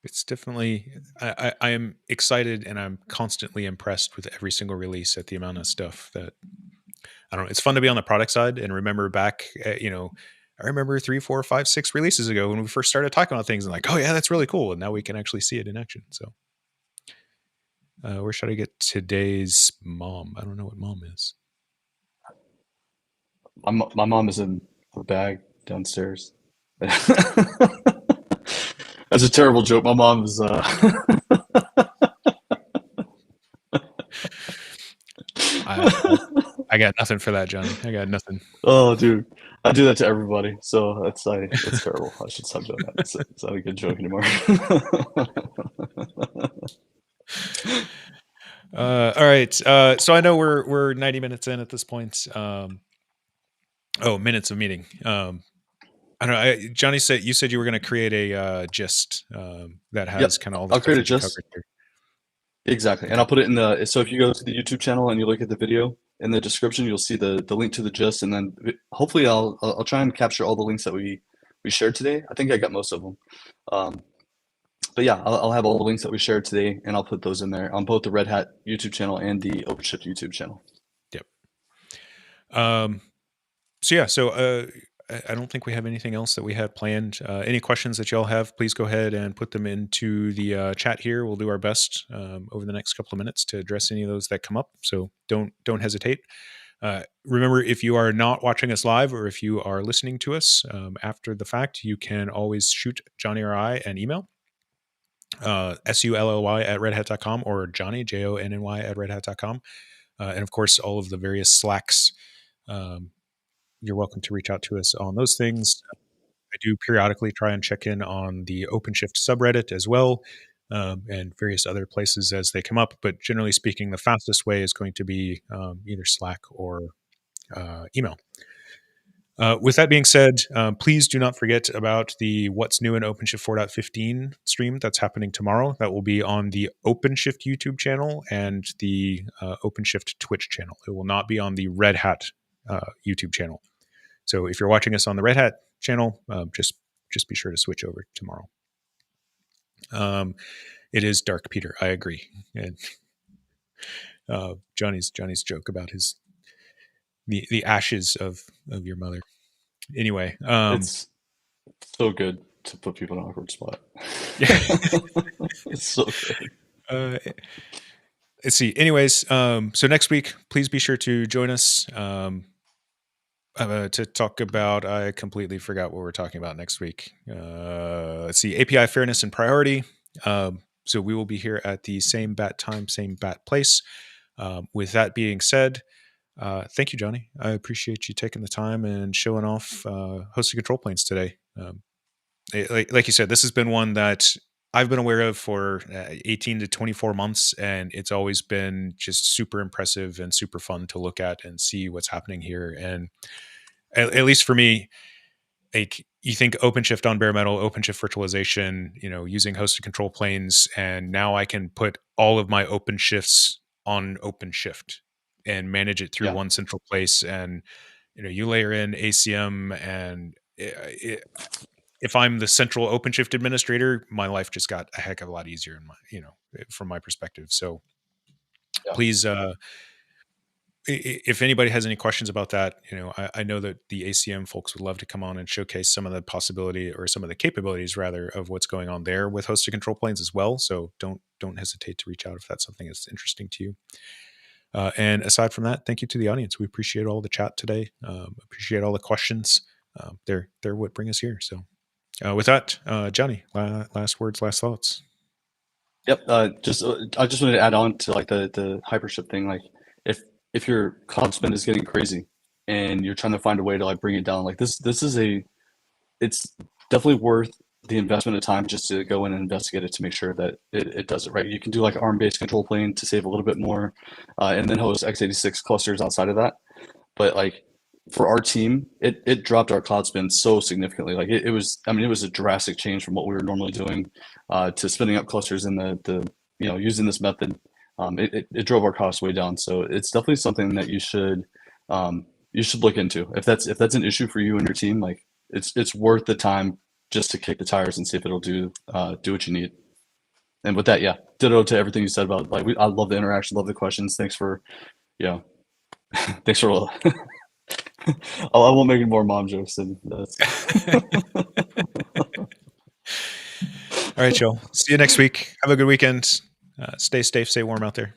It's definitely, I am excited, and I'm constantly impressed with every single release at the amount of stuff that, I don't know. It's fun to be on the product side and remember back, I remember 3, 4, 5, 6 releases ago when we first started talking about things and like, oh yeah, that's really cool. And now we can actually see it in action. So where should I get today's mom? I don't know what mom is. My mom is in the bag downstairs. That's a terrible joke. My mom is I got nothing for that, Jonny. I got nothing. Oh, dude, I do that to everybody, so that's terrible. I should stop doing that. It's not a good joke anymore. All right. So I know we're 90 minutes in at this point. Minutes of meeting. I don't know. Jonny said you said you were going to create a gist that has kind of all the I'll stuff create a that you gist. covered here. Exactly, and I'll put it in the. So if you go to the YouTube channel and you look at the video in the description, you'll see the link to the gist, and then hopefully I'll try and capture all the links that we shared today. I think I got most of them. But yeah, I'll have all the links that we shared today, and I'll put those in there on both the Red Hat YouTube channel and the OpenShift YouTube channel. Yep. So I don't think we have anything else that we have planned. Any questions that y'all have, please go ahead and put them into the chat here. We'll do our best over the next couple of minutes to address any of those that come up. So don't hesitate. Remember, if you are not watching us live, or if you are listening to us after the fact, you can always shoot Jonny or I an email. sully@redhat.com or Jonny, Jonny @redhat.com. And of course, all of the various Slacks. You're welcome to reach out to us on those things. I do periodically try and check in on the OpenShift subreddit as well, and various other places as they come up. But generally speaking, the fastest way is going to be either Slack or email. With that being said, please do not forget about the What's New in OpenShift 4.15 stream that's happening tomorrow. That will be on the OpenShift YouTube channel and the OpenShift Twitch channel. It will not be on the Red Hat YouTube channel. So if you're watching us on the Red Hat channel, just be sure to switch over tomorrow. It is dark, Peter. I agree. And Jonny's joke about the ashes of your mother. Anyway, it's so good to put people in an awkward spot. It's so good. Let's see. Anyways, so next week, please be sure to join us to talk about. I completely forgot what we're talking about next week. Let's see. API fairness and priority. So we will be here at the same bat time, same bat place. With that being said, thank you, Jonny. I appreciate you taking the time and showing off hosted control planes today. Like you said, this has been one that I've been aware of for 18 to 24 months, and it's always been just super impressive and super fun to look at and see what's happening here. And at least for me, like, you think OpenShift on bare metal, OpenShift virtualization, using hosted control planes, and now I can put all of my OpenShifts on OpenShift and manage it through one central place. And you layer in ACM, and if I'm the central OpenShift administrator, my life just got a heck of a lot easier from my perspective. So please, if anybody has any questions about that, I know that the ACM folks would love to come on and showcase some of the possibility, or some of the capabilities rather, of what's going on there with hosted control planes as well. So don't hesitate to reach out if that's something that's interesting to you. And aside from that, thank you to the audience. We appreciate all the chat today. Appreciate all the questions. They're what bring us here. So With that, Jonny, last words, last thoughts. Yep. I just wanted to add on to like the HyperShift thing. Like if your cloud spend is getting crazy and you're trying to find a way to like bring it down, like this is it's definitely worth the investment of time just to go in and investigate it to make sure that it does it right. You can do like ARM-based control plane to save a little bit more, and then host x86 clusters outside of that. But like for our team, it dropped our cloud spend so significantly. Like it was a drastic change from what we were normally doing to spinning up clusters in the using this method. It drove our costs way down. So it's definitely something that you should look into. If that's an issue for you and your team, like it's worth the time just to kick the tires and see if it'll do what you need. And with that, yeah, ditto to everything you said about like I love the interaction, love the questions. Thanks for thanks for I won't make any more mom jokes than that. All right, y'all. See you next week. Have a good weekend. Stay safe, stay warm out there.